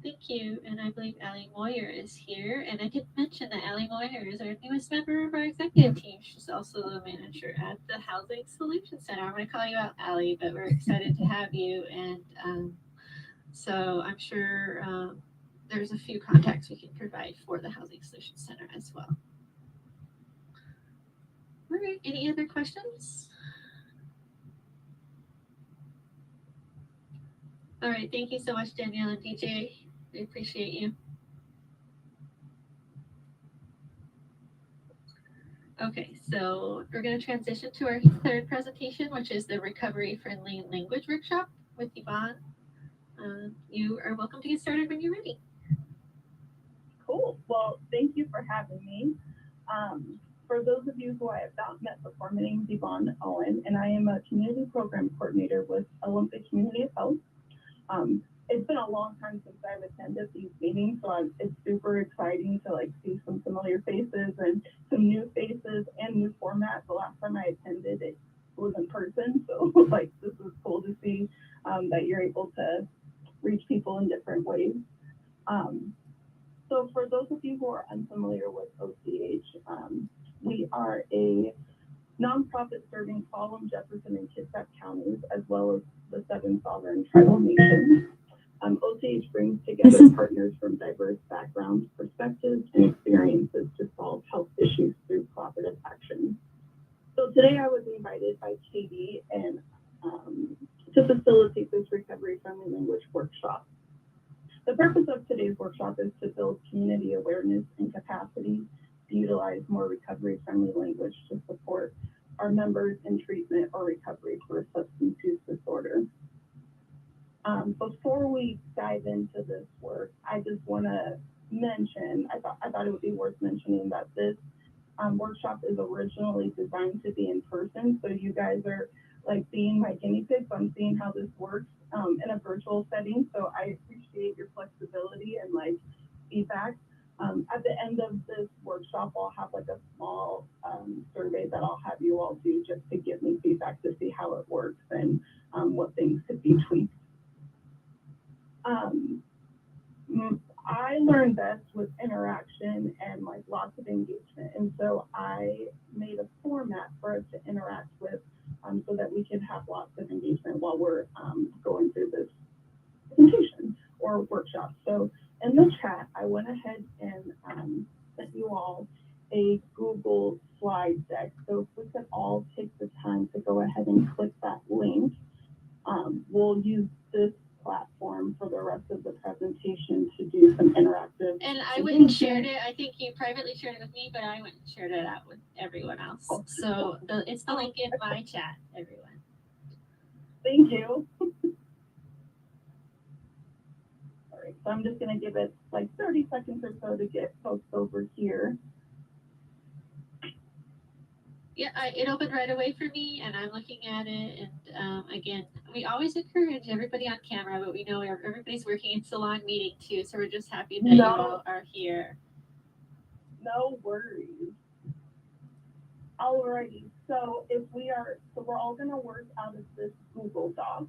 Thank you. And I believe Allie Moyer is here. And I did mention that Allie Moyer is our newest member of our executive team. She's also the manager at the Housing Solutions Center. I'm going to call you out, Allie, but we're excited to have you. And so I'm sure there's a few contacts we can provide for the Housing Solutions Center as well. All right. Any other questions? All right. Thank you so much, Danielle and DJ. I appreciate you. Okay, so we're going to transition to our third presentation, which is the Recovery Friendly Language Workshop with Yvonne. You are welcome to get started when you're ready. Cool. Well, thank you for having me. For those of you who I have not met before, my name is Yvonne Owen, and I am a community program coordinator with Olympic Community of Health. it's been a long time since I've attended these meetings, so it's super exciting to like see some familiar faces and some new faces and new formats. The last time I attended, it was in person, so like this is cool to see that you're able to reach people in different ways. So for those of you who are unfamiliar with OCH, we are a nonprofit serving Colum, Jefferson, and Kitsap counties, as well as the 7 sovereign tribal nations. OCH brings together partners from diverse backgrounds, perspectives, and experiences to solve health issues through cooperative action. So today I was invited by Katie and to facilitate this recovery-friendly language workshop. The purpose of today's workshop is to build community awareness and capacity to utilize more recovery-friendly language to support our members in treatment or recovery for a substance use disorder. Before we dive into this work, I just want to mention, I thought it would be worth mentioning that this workshop is originally designed to be in person, so you guys are like being my guinea pigs on seeing how this works in a virtual setting. So I appreciate your flexibility and like feedback. At the end of this workshop, I'll have like a small survey that I'll have you all do just to give me feedback to see how it works and what things could be tweaked. I learn best with interaction and like lots of engagement. And so I made a format for us to interact with so that we can have lots of engagement while we're going through this presentation or workshop. So in the chat, I went ahead and sent you all a Google slide deck. So if we could all take the time to go ahead and click that link, we'll use this platform for the rest of the presentation to do some interactive. And I wouldn't share it. I think you privately shared it with me, but I wouldn't share it out with everyone else. So it's the link in my chat, everyone. Thank you. All right, so I'm just going to give it like 30 seconds or so to get folks over here. Yeah, it opened right away for me, and I'm looking at it. And again, we always encourage everybody on camera, but we know everybody's working. It's a long meeting too, so we're just happy that you all are here. No worries. Alrighty, so we're all going to work out of this Google Doc.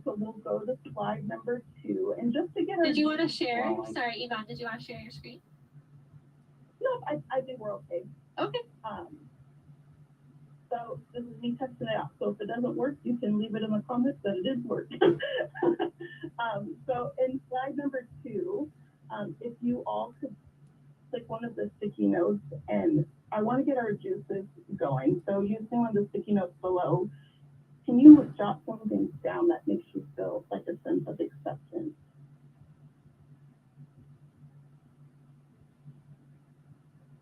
So we'll go to slide number 2, and just to get our. Did you want to share? Sorry, Yvonne, did you want to share your screen? No, I think we're okay. Okay. So this is me testing it out. So if it doesn't work, you can leave it in the comments that it is working. So in slide number 2, if you all could click one of the sticky notes, and I want to get our juices going. So using one of the sticky notes below, can you jot something down that makes you feel like a sense of acceptance?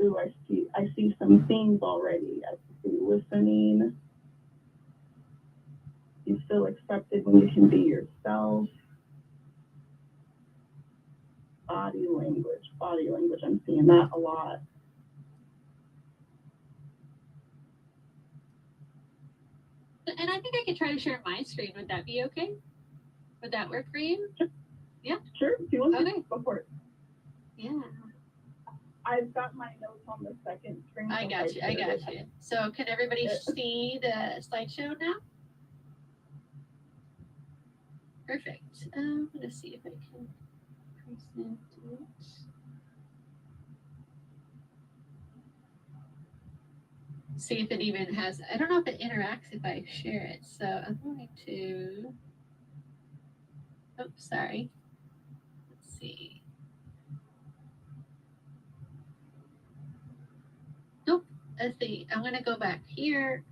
Ooh, I see some themes already. I see listening. You feel accepted when you can be yourself. Body language. I'm seeing that a lot. And I think I could try to share my screen. Would that be okay? Would that work for you? Sure. Yeah. Sure. If you want Okay. to go for it. Yeah. I've got my notes on the second screen. I got you. So can everybody see the slideshow now? Perfect. I'm gonna see if I can present it. See if it even has, I don't know if it interacts if I share it. So I'm going to, oops, sorry. Let's see. Nope, let's see. I'm gonna go back here.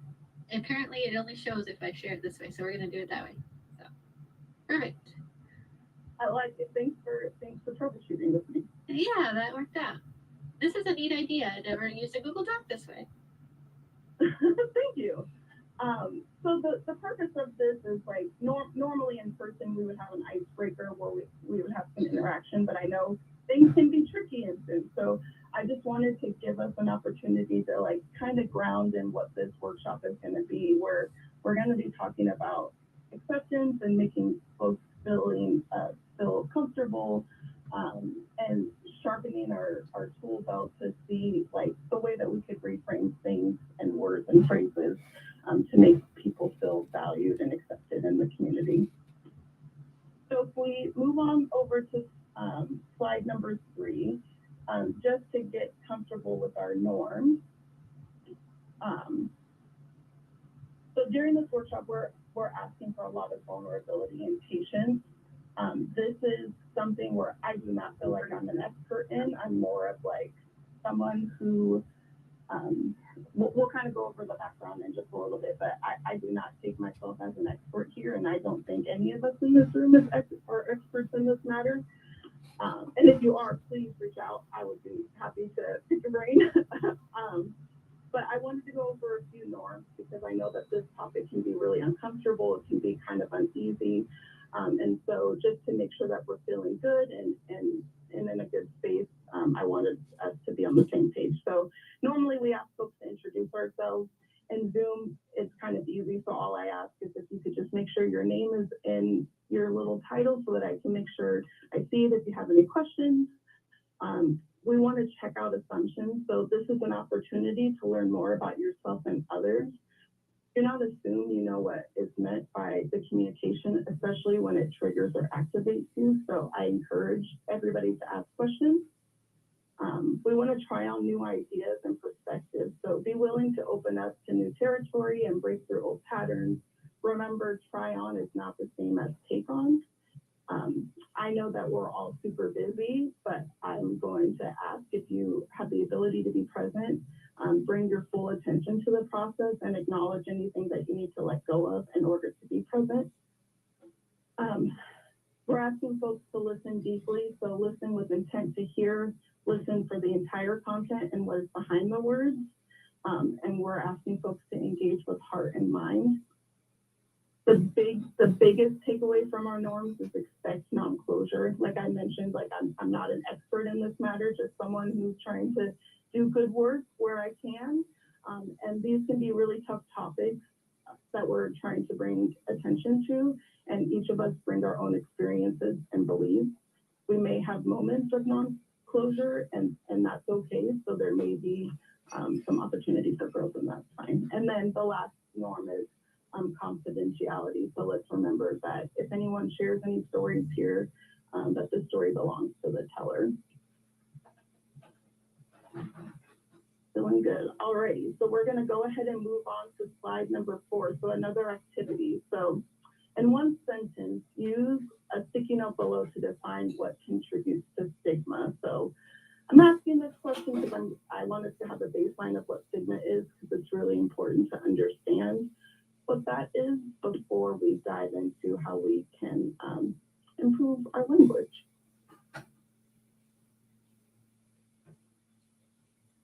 Apparently it only shows if I share it this way. So we're gonna do it that way. So perfect. I like it. Thanks for troubleshooting with me. Yeah, that worked out. This is a neat idea. I never used a Google Doc this way. Thank you. So the purpose of this is like normally in person we would have an icebreaker where we would have some interaction, but I know things can be tricky in Zoom. So I just wanted to give us an opportunity to like kind of ground in what this workshop is going to be, where we're going to be talking about acceptance and making folks feel comfortable, and sharpening our tool belt to see like the way that we could reframe things and words and phrases to make people feel valued and accepted in the community. So if we move on over to slide number 3, just to get comfortable with our norms. So during this workshop, we're asking for a lot of vulnerability and patience. This is something where I do not feel like I'm an expert in. I'm more of like someone who, we'll kind of go over the background in just a little bit, but I do not take myself as an expert here, and I don't think any of us in this room are experts in this matter. And if you are, please reach out. I would be happy to pick your brain. But I wanted to go over a few norms because I know that this topic can be really uncomfortable. It can be kind of uneasy. And so just to make sure that we're feeling good and in a good space, I wanted us to be on the same page. So normally we ask folks to introduce ourselves. In Zoom, it's kind of easy. So all I ask is if you could just make sure your name is in your little title so that I can make sure I see it if you have any questions. We want to check out assumptions. So this is an opportunity to learn more about yourself and others. Do not assume you know what is meant by the communication, especially when it triggers or activates you. So I encourage everybody to ask questions. We want to try on new ideas and perspectives. So be willing to open up to new territory and break through old patterns. Remember, try on is not the same as take on. I know that we're all super busy, but I'm going to ask if you have the ability to be present, bring your full attention to the process and acknowledge anything that you need to let go of in order to be present. We're asking folks to listen deeply, so listen with intent to hear, listen for the entire content and what is behind the words, and we're asking folks to engage with heart and mind. The biggest takeaway from our norms is expect non-closure. Like I mentioned, like I'm not an expert in this matter, just someone who's trying to do good work where I can. And these can be really tough topics that we're trying to bring attention to, and each of us bring our own experiences and beliefs. We may have moments of non-closure, and that's okay. So there may be some opportunity for growth, and that's fine. And then the last norm is confidentiality. So let's remember that if anyone shares any stories here, that the story belongs to the teller. Feeling good. Alrighty, so we're going to go ahead and move on to slide number 4. So another activity. So in one sentence, use a sticky note below to define what contributes to stigma. So I'm asking this question because I want us to have a baseline of what stigma is, because it's really important to understand what that is before we dive into how we can improve our language.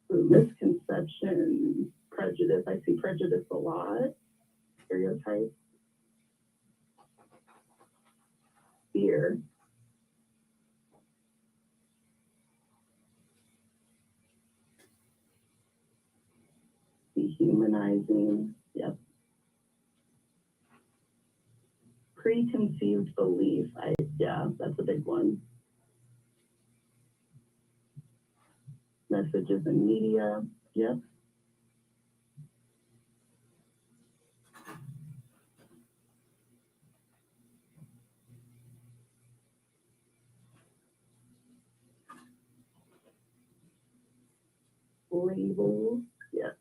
So misconception, prejudice. I see prejudice a lot. Stereotypes. Fear. Dehumanizing. Yep. Preconceived belief. Yeah, that's a big one. Messages in media. Yep. Labels. Yep.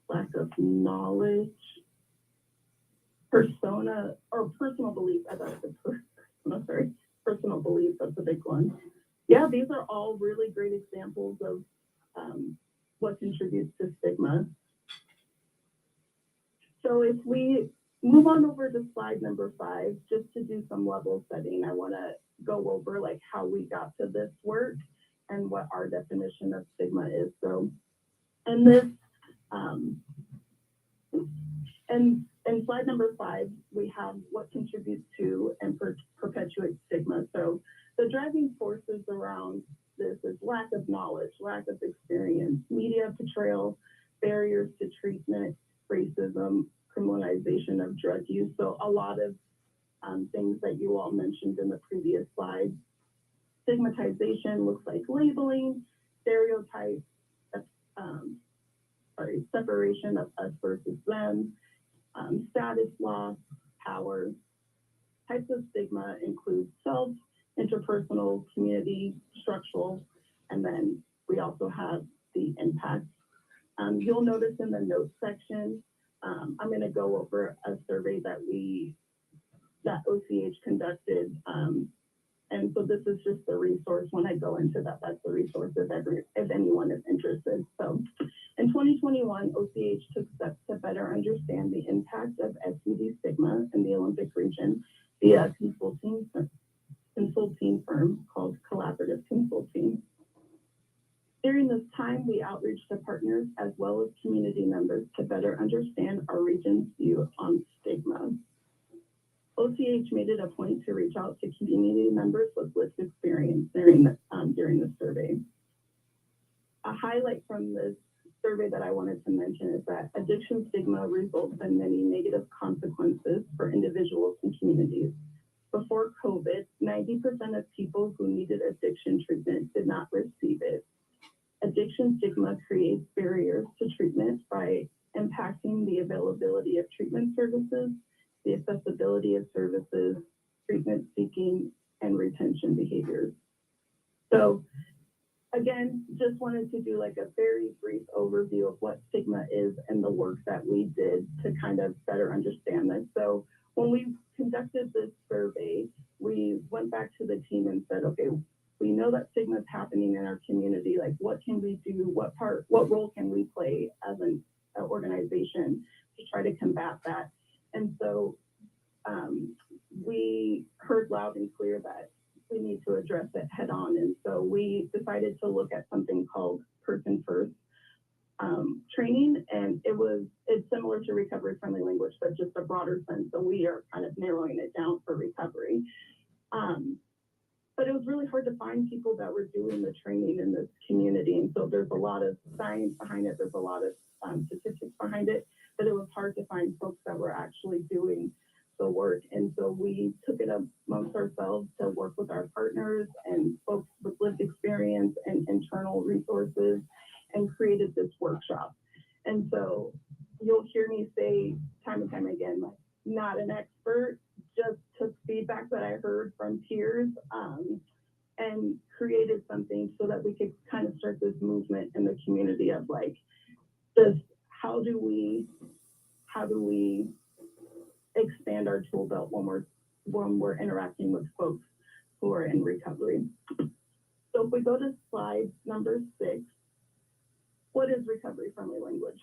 Lack of knowledge. Persona or personal belief. I thought it was personal belief. That's a big one. Yeah, these are all really great examples of what contributes to stigma. So if we move on over to slide number 5, just to do some level setting, I want to go over like how we got to this work and what our definition of stigma is. So in this, in slide number 5, we have what contributes to and perpetuates stigma. So the driving forces around this is lack of knowledge, lack of experience, media portrayal, barriers to treatment, racism, criminalization of drug use. So a lot of things that you all mentioned in the previous slide. Stigmatization looks like labeling, stereotypes, separation of us versus them, status loss, power. Types of stigma include self, interpersonal, community, structural, and then we also have the impact. You'll notice in the notes section, I'm going to go over a survey that OCH conducted. And so this is just the resource. When I go into that, that's the resource if anyone is interested. So in 2021, OCH took steps to better understand the impact of SUD stigma in the Olympic region via a consulting firm called Collaborative Consulting. During this time, we outreached to partners as well as community members to better understand our region's view on stigma. OCH made it a point to reach out to community members with lived experience during the survey. A highlight from this survey that I wanted to mention is that addiction stigma results in many negative consequences for individuals and communities. Before COVID, 90% of people who needed addiction treatment did not receive it. Addiction stigma creates barriers to treatment by impacting the availability of treatment services, the accessibility of services, treatment seeking, and retention behaviors. So again, just wanted to do like a very brief overview of what stigma is and the work that we did to kind of better understand this. So when we conducted this survey, we went back to the team and said, okay, we know that stigma is happening in our community. Like, what can we do? What role can we play as an organization to try to combat that? And so we heard loud and clear that we need to address it head on. And so we decided to look at something called person first training. And it's similar to recovery friendly language, but just a broader sense. So we are kind of narrowing it down for recovery. But it was really hard to find people that were doing the training in this community. And so there's a lot of science behind it. There's a lot of statistics behind it, but it was hard to find folks that were actually doing the work. And so we took it amongst ourselves to work with our partners and folks with lived experience and internal resources and created this workshop. And so you'll hear me say time and time again, like, not an expert, just took feedback that I heard from peers and created something so that we could kind of start this movement in the community of like, just how do we expand our tool belt when we're interacting with folks who are in recovery. So if we go to slide number 6, what is recovery friendly language?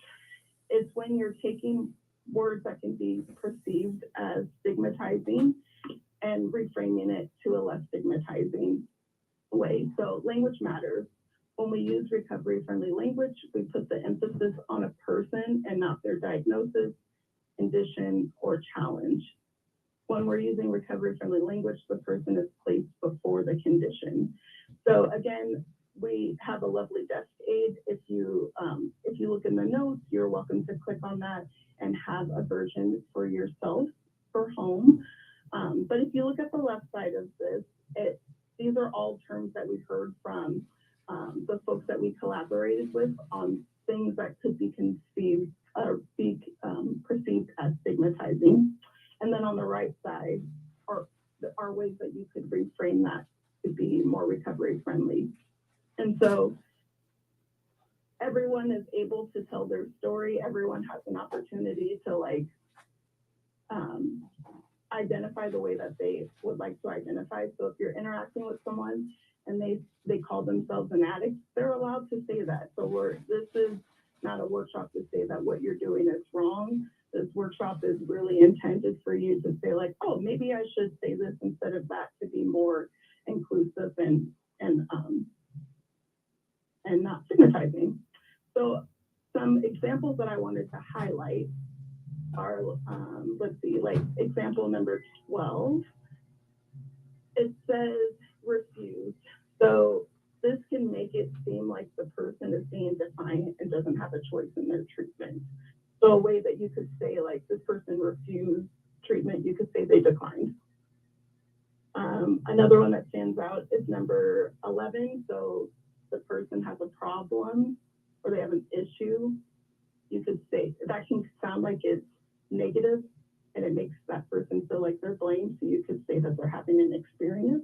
It's when you're taking words that can be perceived as stigmatizing and reframing it to a less stigmatizing way. So language matters. When we use recovery friendly language, we put the emphasis on a person and not their diagnosis, condition, or challenge. When we're using recovery friendly language, the person is placed before the condition. So again, we have a lovely desk aid. If you look in the notes, you're welcome to click on that and have a version for yourself for home. But if you look at the left side of this, these are all terms that we've heard from the folks that we collaborated with on things that could be perceived as stigmatizing. And then on the right side are ways that you could reframe that to be more recovery friendly. And so everyone is able to tell their story. Everyone has an opportunity to identify the way that they would like to identify. So if you're interacting with someone and they call themselves an addict, they're allowed to say that. So this is not a workshop to say that what you're doing is wrong. This workshop is really intended for you to say like, oh, maybe I should say this instead of that, to be more inclusive and not stigmatizing. So some examples that I wanted to highlight are, let's see, like example number 12. It says refuse. So this can make it seem like the person is being defiant and doesn't have a choice in their treatment. So a way that you could say, like, this person refused treatment, you could say they declined. Another one that stands out is number 11. So the person has a problem or they have an issue. You could say that can sound like it's negative and it makes that person feel like they're blamed. So you could say that they're having an experience.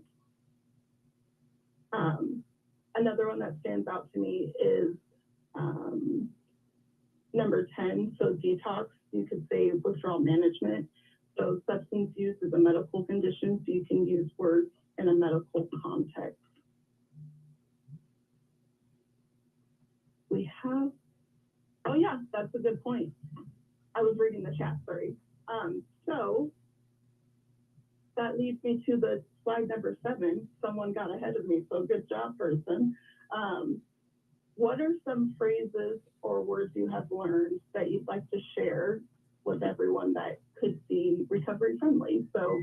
Another one that stands out to me is number 10. So detox, you could say withdrawal management. So substance use is a medical condition, so you can use words in a medical context. We have, oh yeah, that's a good point. I was reading the chat, sorry. So that leads me to the slide number 7. Someone got ahead of me, so good job, person. What are some phrases or words you have learned that you'd like to share with everyone that could be recovery friendly? So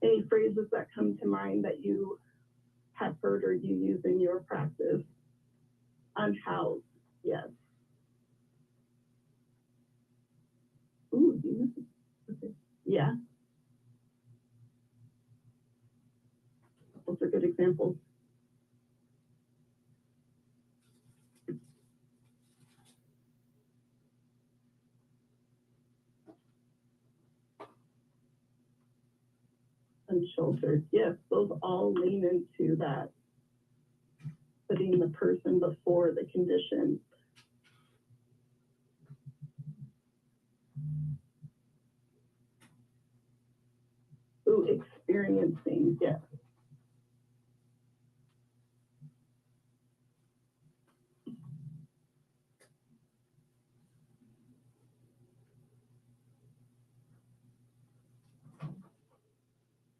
any phrases that come to mind that you have heard or you use in your practice? Unhoused, yes. Ooh, okay. Yeah. Those are good examples. Unsheltered, yes, those all lean into that, putting the person before the condition. Ooh, experiencing, yes.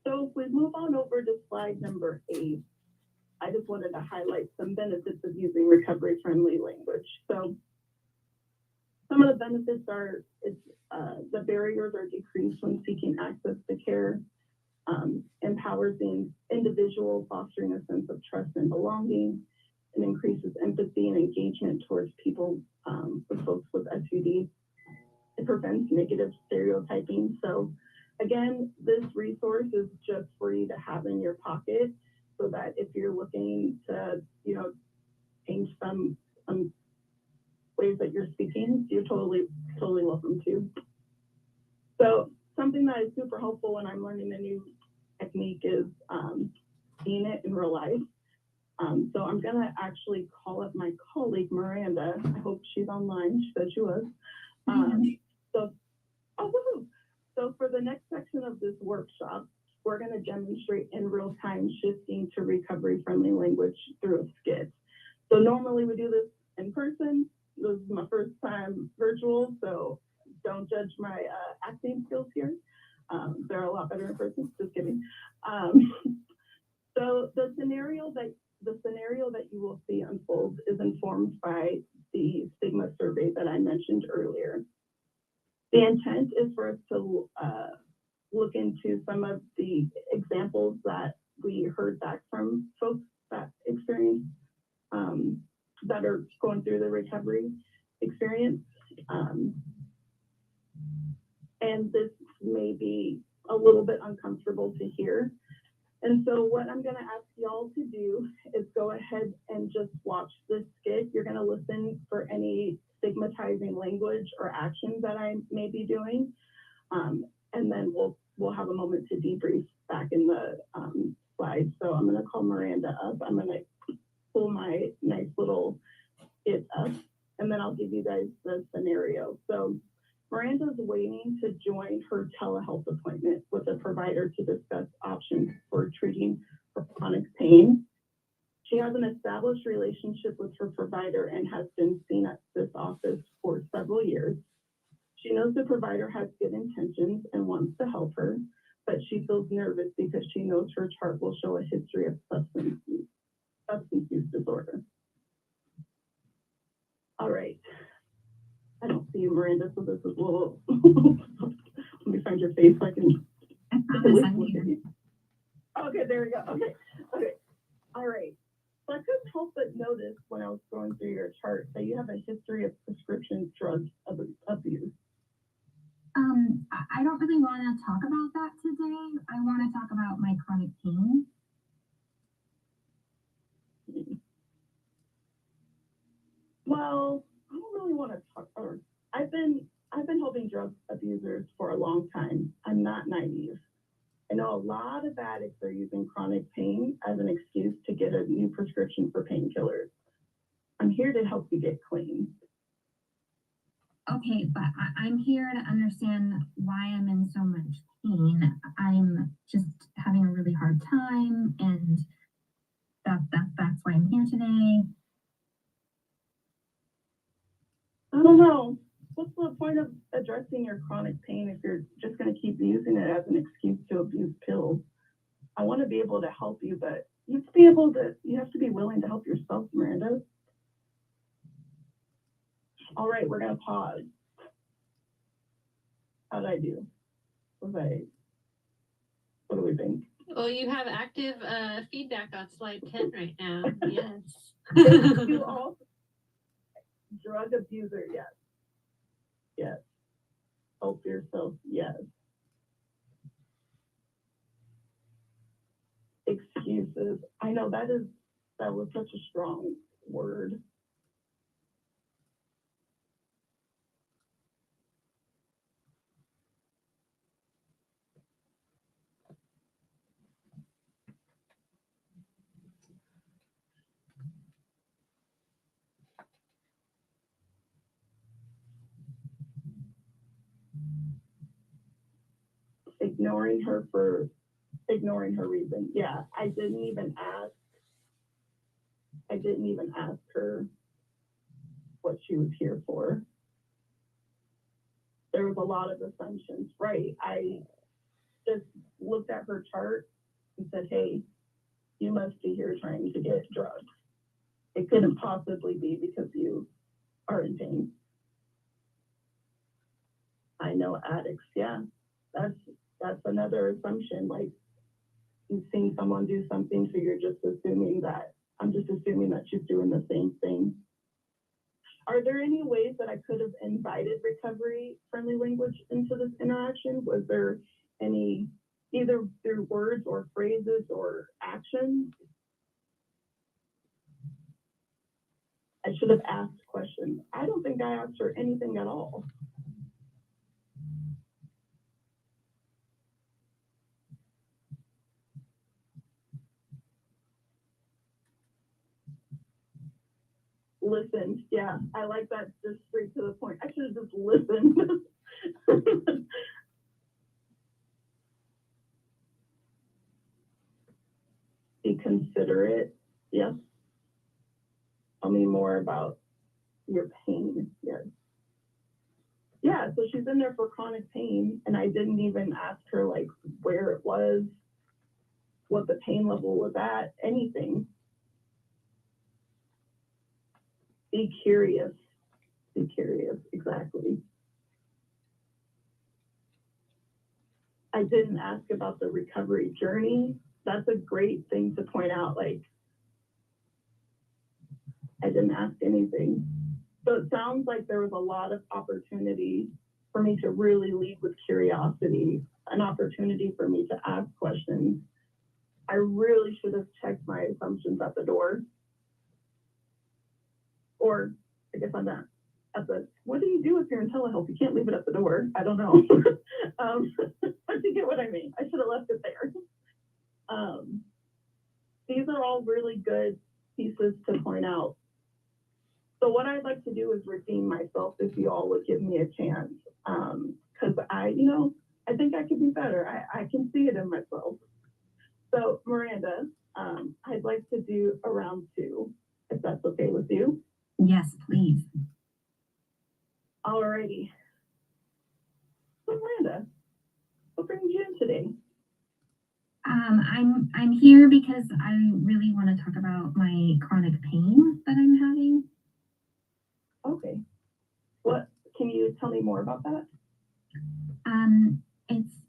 So if we move on over to slide number 8, I just wanted to highlight some benefits of using recovery-friendly language. So some of the benefits are the barriers are decreased when seeking access to care, empowers the individual, fostering a sense of trust and belonging, and increases empathy and engagement towards people with folks with SUD. It prevents negative stereotyping. So again, this resource is just for you to have in your pocket so that if you're looking to, change some ways that you're speaking, you're totally welcome to. So something that is super helpful when I'm learning a new technique is seeing it in real life. So I'm gonna actually call up my colleague, Miranda. I hope she's online. She said she was. So for the next section of this workshop, we're going to demonstrate in real time shifting to recovery-friendly language through a skit. So normally we do this in person. This is my first time virtual, so don't judge my acting skills here. They're a lot better in person, just kidding. So the scenario that you will see unfold is informed by the stigma survey that I mentioned earlier. The intent is for us to look into some of the examples that we heard back from folks that experience, that are going through the recovery experience. And this may be a little bit uncomfortable to hear. And so what I'm going to ask y'all to do is go ahead and just watch this skit. You're going to listen for any stigmatizing language or actions that I may be doing. And then we'll have a moment to debrief back in the slides. So I'm going to call Miranda up. I'm going to pull my nice little skit up, and then I'll give you guys the scenario. So Miranda's waiting to join her telehealth appointment with a provider to discuss options for treating her chronic pain. She has an established relationship with her provider and has been seen at this office for several years. She knows the provider has good intentions and wants to help her, but she feels nervous because she knows her chart will show a history of substance use disorder. All right. I don't see you, Miranda, so this is a little, let me find your face so I can. Okay, there we go. Okay. All right. So I couldn't help but notice when I was going through your chart that you have a history of prescription drug abuse. I don't really want to talk about that today. I want to talk about my chronic pain. Well, I don't really want to talk. Or I've been helping drug abusers for a long time. I'm not naive. I know a lot of addicts are using chronic pain as an excuse to get a new prescription for painkillers. I'm here to help you get clean. Okay, but I'm here to understand why I'm in so much pain. I'm just having a really hard time, and that's why I'm here today. I don't know. What's the point of addressing your chronic pain if you're just going to keep using it as an excuse to abuse pills? I want to be able to help you, but you have to be willing to help yourself, Miranda. All right, we're going to pause. How did I do? What do we think? Well, you have active feedback on slide 10 right now. Yes. You all, drug abuser, yes. Yes. Help yourself, yes. Excuses. I know that was such a strong word. Ignoring her for ignoring her reason. Yeah, I didn't even ask her what she was here for. There was a lot of assumptions, right? I just looked at her chart and said, hey, you must be here trying to get drugs. It couldn't possibly be because you are in pain. I know addicts, yeah. That's another assumption. Like, you've seen someone do something, so you're just assuming that, I'm just assuming that she's doing the same thing. Are there any ways that I could have invited recovery-friendly language into this interaction? Was there any, either through words or phrases or actions? I should have asked questions. I don't think I asked her anything at all. Listened. Yeah, I like that, just straight to the point. I should have just listened. Be considerate. Yes. Tell me more about your pain. Yes. Yeah, so she's in there for chronic pain, and I didn't even ask her like where it was, what the pain level was at, anything. Be curious. Be curious, exactly. I didn't ask about the recovery journey. That's a great thing to point out. Like, I didn't ask anything. So it sounds like there was a lot of opportunity for me to really lead with curiosity, an opportunity for me to ask questions. I really should have checked my assumptions at the door. Or I guess I'm not at the, what do you do if you're in telehealth? You can't leave it at the door. I don't know. But you get what I mean. I should have left it there. These are all really good pieces to point out. So what I'd like to do is redeem myself if you all would give me a chance. Because I think I could be better. I can see it in myself. So Miranda, I'd like to do a round 2, if that's okay with you. Yes, please. Alrighty. So Miranda, what brings you in today? I'm here because I really want to talk about my chronic pain that I'm having. Okay. What can you tell me more about that?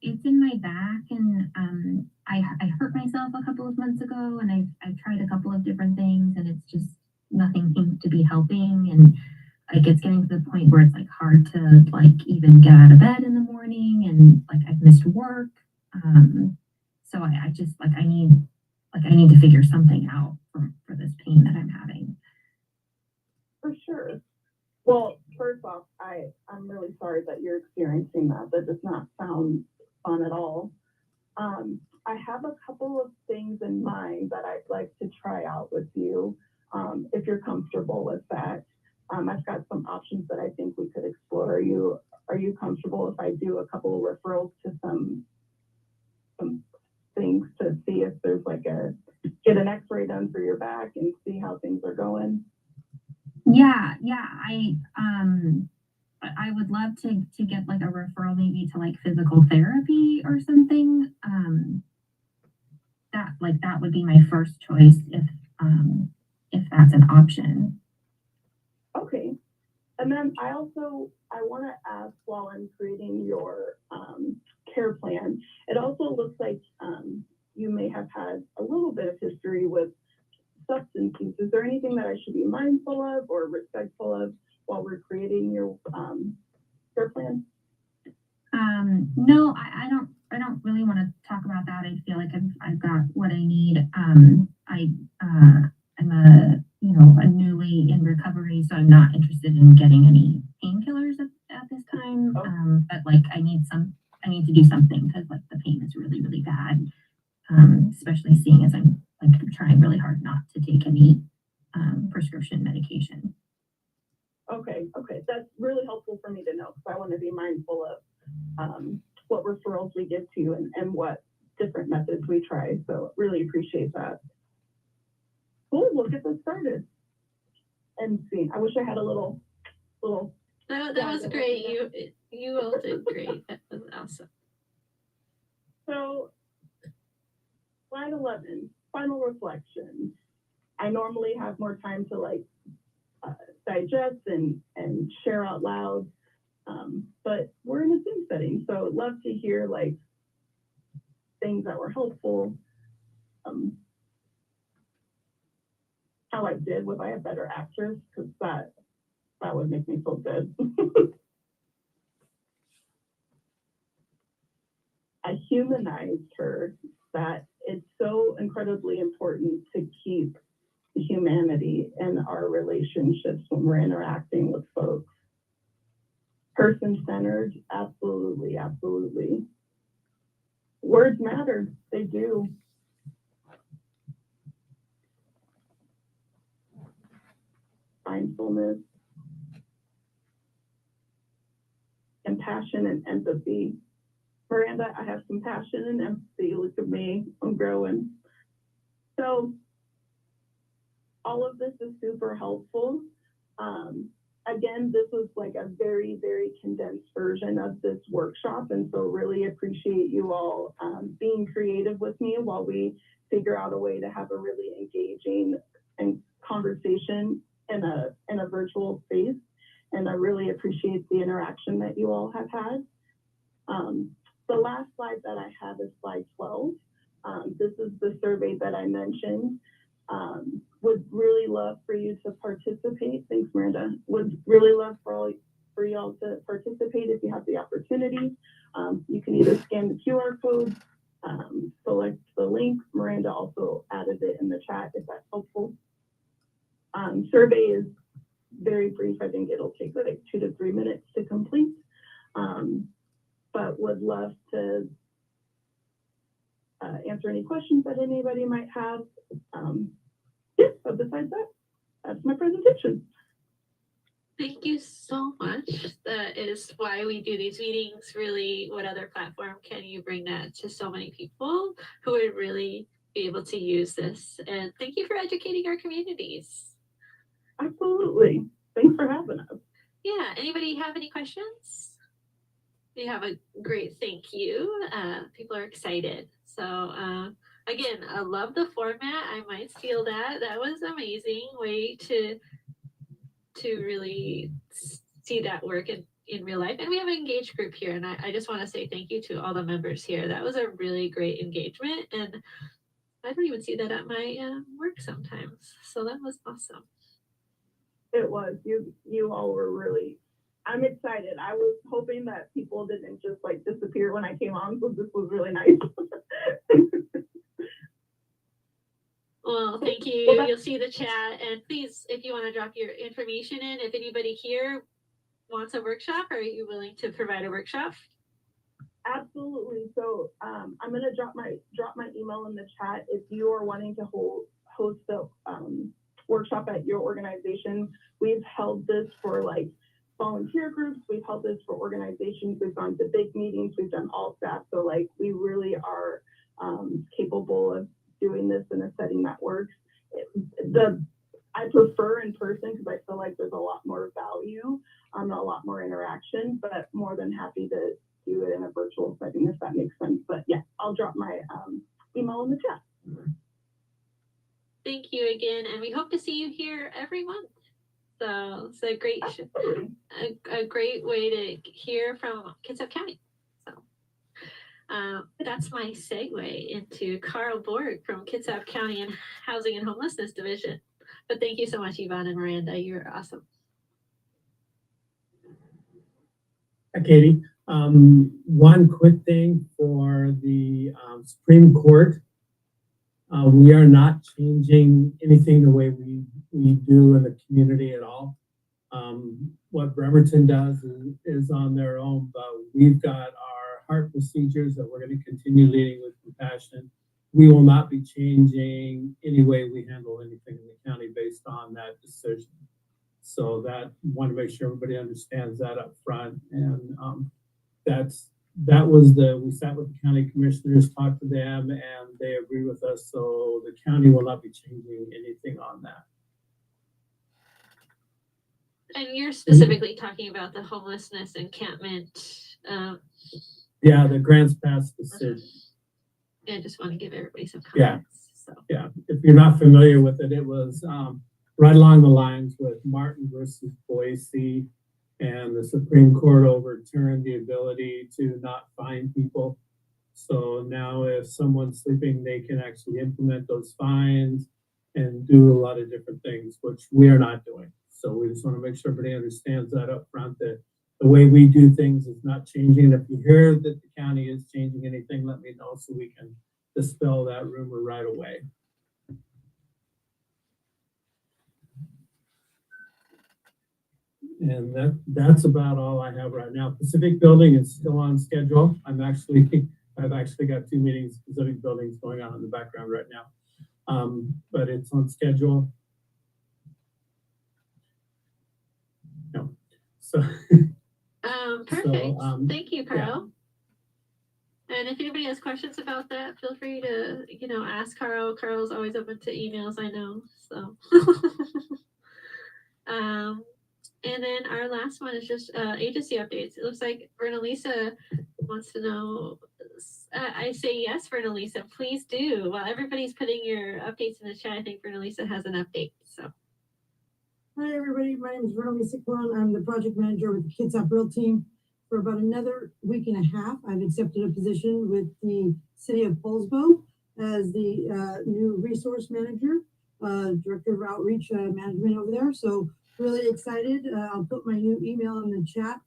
it's in my back, and I hurt myself a couple of months ago, and I've tried a couple of different things, and it's just nothing seems to be helping, and like it's getting to the point where it's like hard to like even get out of bed in the morning, and like I've missed work. So I just like I need to figure something out for this pain that I'm having. For sure. Well, first off, I'm really sorry that you're experiencing that. That does not sound fun at all. I have a couple of things in mind that I'd like to try out with you, if you're comfortable with that. I've got some options that I think we could explore. Are you comfortable if I do a couple of referrals to some things to see if there's like get an x-ray done for your back and see how things are going? Yeah, I would love to get like a referral maybe to like physical therapy or something. That would be my first choice if that's an option. Okay. And then I want to ask, while I'm creating your care plan, it also looks like you may have had a little bit of history with substance use. Is there anything that I should be mindful of or respectful of while we're creating your care plan? No, I don't really want to talk about that. I feel like I've got what I need. I'm a newly in recovery, so I'm not interested in getting any painkillers at this time. But like I need to do something because like the pain is really, really bad. Especially seeing as I'm trying really hard not to take any prescription medication. Okay, that's really helpful for me to know because I want to be mindful of what referrals we give to you and what different methods we try. So really appreciate that. Cool, we'll get this started. And see, I wish I had a little. That was great. You all did great. That was awesome. So, slide 11, final reflection. I normally have more time to digest and share out loud, but we're in a Zoom setting, so I'd love to hear things that were helpful. How I did, was I a better actress? Because that would make me feel good. I humanized her, that it's so incredibly important to keep the humanity in our relationships when we're interacting with folks. Person-centered, absolutely, absolutely. Words matter, they do. Mindfulness, compassion and empathy. Miranda, I have compassion and empathy. Look at me, I'm growing. So all of this is super helpful. Again, this was like a very, very condensed version of this workshop. And so really appreciate you all being creative with me while we figure out a way to have a really engaging and conversation in a virtual space. And I really appreciate the interaction that you all have had. The last slide that I have is slide 12. This is the survey that I mentioned. Would really love for you to participate. Thanks, Miranda. Would really love for y'all to participate if you have the opportunity. You can either scan the QR code, select the link. Miranda also added it in the chat if that's helpful. Survey is very brief. I think it'll take like 2 to 3 minutes to complete. But would love to answer any questions that anybody might have. But besides that, that's my presentation. Thank you so much. That is why we do these meetings. Really, what other platform can you bring that to so many people who would really be able to use this? And thank you for educating our communities. Absolutely. Thanks for having us. Yeah, anybody have any questions? We have a great thank you. People are excited. So again, I love the format. I might steal that. That was amazing way to really see that work and in real life. And we have an engaged group here. And I just want to say thank you to all the members here. That was a really great engagement. And I don't even see that at my work sometimes. So that was awesome. It was, you all were really, I'm excited. I was hoping that people didn't just like disappear when I came on, so this was really nice. Well, thank you. You'll see the chat. And please, if you want to drop your information in, if anybody here wants a workshop, are you willing to provide a workshop? Absolutely. So I'm gonna drop my email in the chat if you are wanting to host a workshop at your organization. We've held this for like volunteer groups. We've held this for organizations. We've gone to big meetings. We've done all staff. So like we really are capable of doing this in a setting that works. I prefer in person because I feel like there's a lot more value, a lot more interaction, but more than happy to do it in a virtual setting if that makes sense. But yeah, I'll drop my email in the chat. Thank you again, and we hope to see you here every month. So it's a great a great way to hear from Kitsap County. So that's my segue into Carl Borg from Kitsap County and Housing and Homelessness Division. But thank you so much, Yvonne and Miranda. You're awesome. Hi, Katie. One quick thing for the Supreme Court. We are not changing anything the way we do in the community at all. What Bremerton does is on their own, but we've got our HEART procedures that we're going to continue leading with compassion. We will not be changing any way we handle anything in the county based on that decision. So that want to make sure everybody understands that up front. And we sat with the county commissioners, talked to them, and they agree with us. So the county will not be changing anything on that. And you're specifically talking about the homelessness encampment. Yeah, the grants pass decision. I just want to give everybody some context. Yeah. So. Yeah, if you're not familiar with it, it was right along the lines with Martin versus Boise, and the Supreme Court overturned the ability to not fine people. So now if someone's sleeping, they can actually implement those fines and do a lot of different things, which we are not doing. So we just want to make sure everybody understands that up front, that the way we do things is not changing. If you hear that the county is changing anything, let me know so we can dispel that rumor right away. And that's about all I have right now. Pacific Building is still on schedule. I've actually got 2 meetings, Pacific Buildings going on in the background right now. But it's on schedule. No. So perfect. So, thank you, Carl. Yeah. And if anybody has questions about that, feel free to, ask Carl. Carl's always open to emails, I know. So and then our last one is just agency updates. It looks like Vernalisa wants to know. I say yes, Vernalisa, please do. While everybody's putting your updates in the chat, I think Vernalisa has an update. So. Hi everybody, my name is Vernalisa Kwan. I'm the project manager with the Kitsap Real Team. For about another week and a half, I've accepted a position with the City of Poulsbo as the new resource manager, director of outreach management over there. So really excited. I'll put my new email in the chat.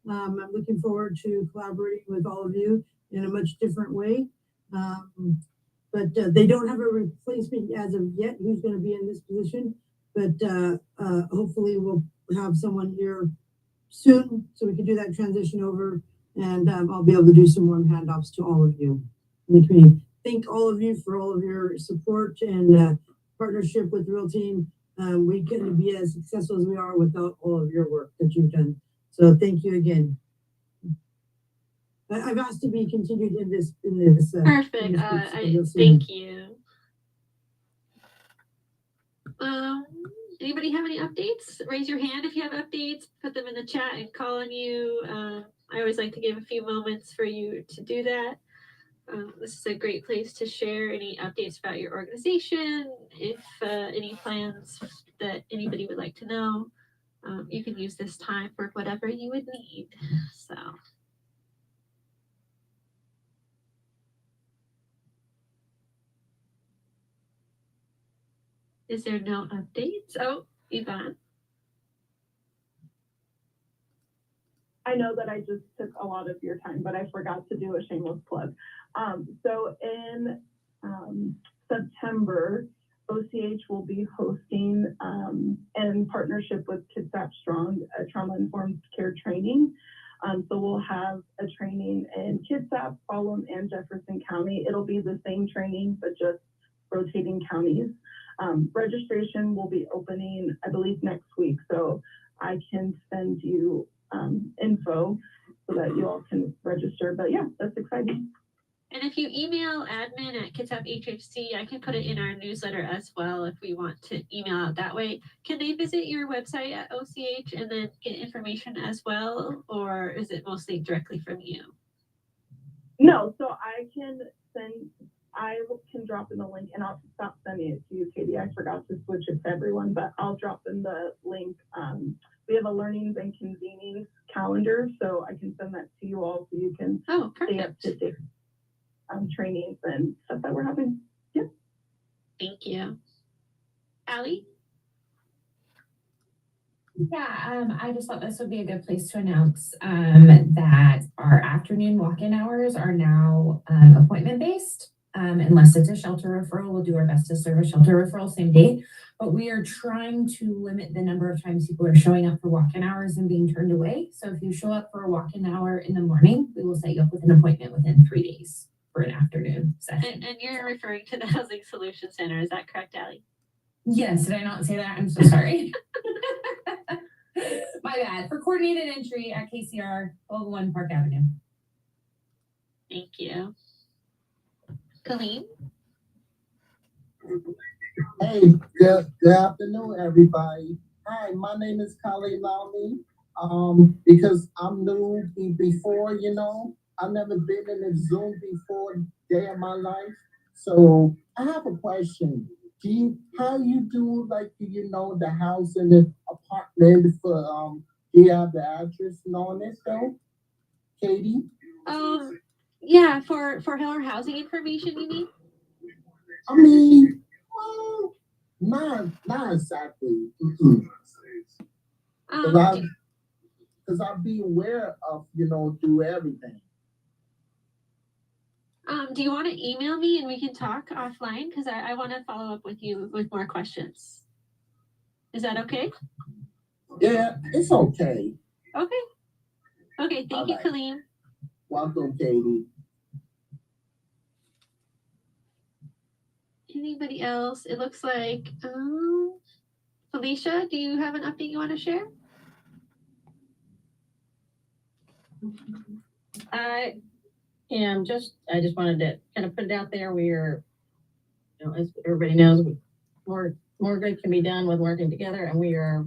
I'm looking forward to collaborating with all of you in a much different way. But they don't have a replacement as of yet who's going to be in this position. But hopefully we'll have someone here soon so we can do that transition over, and I'll be able to do some more handoffs to all of you in the community. Thank all of you for all of your support and partnership with the Real Team. We couldn't be as successful as we are without all of your work that you've done. So thank you again. I've asked to be continued in this. Perfect. Thank you. Anybody have any updates? Raise your hand if you have updates. Put them in the chat and call on you. I always like to give a few moments for you to do that. This is a great place to share any updates about your organization, if any plans that anybody would like to know. you can use this time for whatever you would need. So. Is there no updates? Oh, Yvonne. I know that I just took a lot of your time, but I forgot to do a shameless plug. So in September, OCH will be hosting, in partnership with Kitsap Strong, a trauma-informed care training. So we'll have a training in Kitsap, Harlem, and Jefferson County. It'll be the same training, but just rotating counties. Registration will be opening, I believe, next week. So I can send you info so that you all can register. But yeah, that's exciting. And if you email admin at Kitsap HHC, I can put it in our newsletter as well if we want to email out that way. Can they visit your website at OCH and then get information as well? Or is it mostly directly from you? No, so I can drop in the link, and I'll stop sending it to you, Katie. I forgot to switch it to everyone, but I'll drop in the link. We have a learnings and convenings calendar, so I can send that to you all so you can stay up to date trainings and stuff that we're having. Yeah. Thank you. Allie? Yeah, I just thought this would be a good place to announce that our afternoon walk-in hours are now appointment-based. Unless it's a shelter referral, we'll do our best to serve a shelter referral same day. But we are trying to limit the number of times people are showing up for walk-in hours and being turned away. So if you show up for a walk-in hour in the morning, we will set you up with an appointment within 3 days for an afternoon session. And you're referring to the Housing Solution Center, is that correct, Allie? Yes, did I not say that? I'm so sorry. My bad. For coordinated entry at KCR 1201 Park Avenue. Thank you. Colleen? Hey, good afternoon, everybody. Hi, my name is Colleen Lowney. Because I'm new before, I've never been in a Zoom before day of my life. So I have a question. How you do the house and the apartment for do you have the address and all this though? Katie? Yeah, for our housing information, you mean? I mean, well, not exactly. Because I'll be aware of, do everything. Do you want to email me and we can talk offline? Because I want to follow up with you with more questions. Is that okay? Yeah, it's okay. Okay. Okay, thank you, Colleen. Welcome, Katie. Anybody else? It looks like, Felicia, do you have an update you want to share? I just wanted to kind of put it out there. We are, as everybody knows, more good can be done with working together, and we are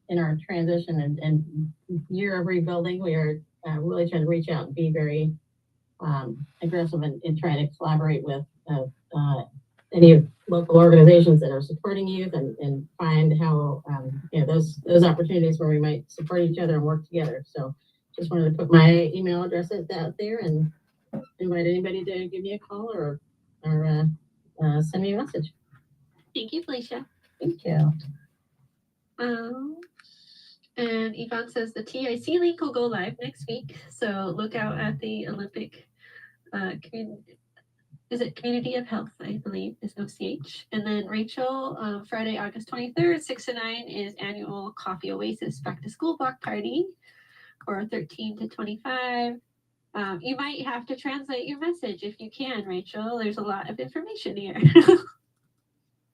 in our transition and year of rebuilding. We are really trying to reach out and be very aggressive in trying to collaborate with any local organizations that are supporting youth and find how those opportunities where we might support each other and work together. So just wanted to put my email addresses out there and invite anybody to give me a call or send me a message. Thank you, Felicia. Thank you. And Yvonne says the TIC link will go live next week. So look out at the Olympic Community of Health, I believe, is OCH. And then Rachel, Friday, August 23rd, 6 to 9 is annual Coffee Oasis back to school block party for 13 to 25. You might have to translate your message if you can, Rachel. There's a lot of information here.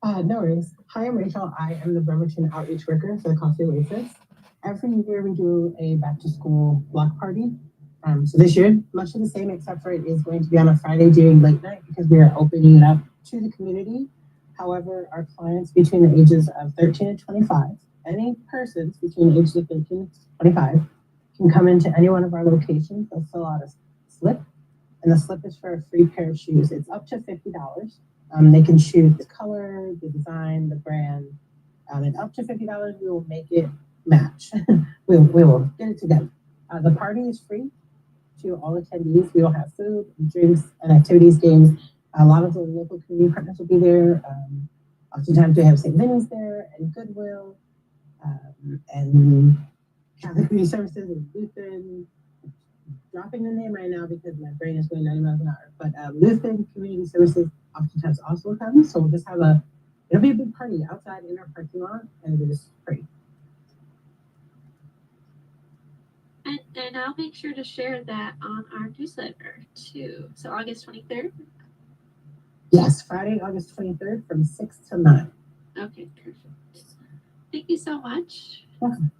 No worries. Hi, I'm Rachel. I am the Bremerton Outreach Worker for the Coffee Oasis. Every year we do a back to school block party. So this year, much of the same, except for it is going to be on a Friday during late night because we are opening it up to the community. However, our clients between the ages of 13 and 25, any persons between the ages of 13 and 25 can come into any one of our locations. They'll fill out a slip, and the slip is for a free pair of shoes. It's up to $50. They can choose the color, the design, the brand, And up to $50, we will make it match. we will get it together. The party is free to all attendees. We will have food, drinks, and activities, games. A lot of the local community partners will be there. Oftentimes we have St. Vinny's there and Goodwill and Catholic Community Services and Lutheran. Dropping the name right now because my brain is going 90 miles an hour. But Lutheran Community Services oftentimes also comes. So we'll just have it'll be a big party outside in our parking lot, and it is free. And I'll make sure to share that on our newsletter too. So August 23rd? Yes, Friday, August 23rd from 6 to 9. Okay, perfect. Thank you so much. Welcome.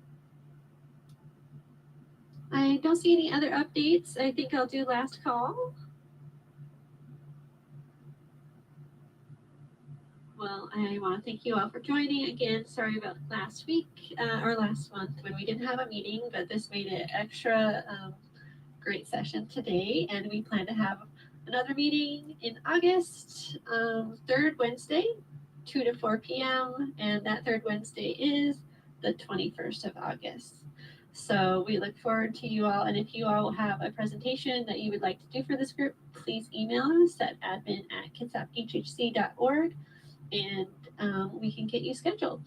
I don't see any other updates. I think I'll do last call. Well, I want to thank you all for joining. Again, sorry about last week or last month when we didn't have a meeting, but this made it extra great session today. And we plan to have another meeting in August, third Wednesday, 2 to 4 p.m. And that third Wednesday is the 21st of August. So we look forward to you all. And if you all have a presentation that you would like to do for this group, please email us at admin@kitsapkhhc.org. And we can get you scheduled.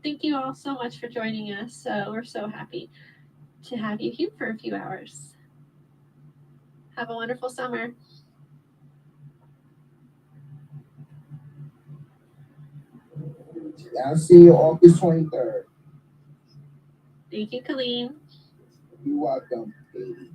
Thank you all so much for joining us. We're so happy to have you here for a few hours. Have a wonderful summer. I'll see you August 23rd. Thank you, Colleen. You're welcome, Katie.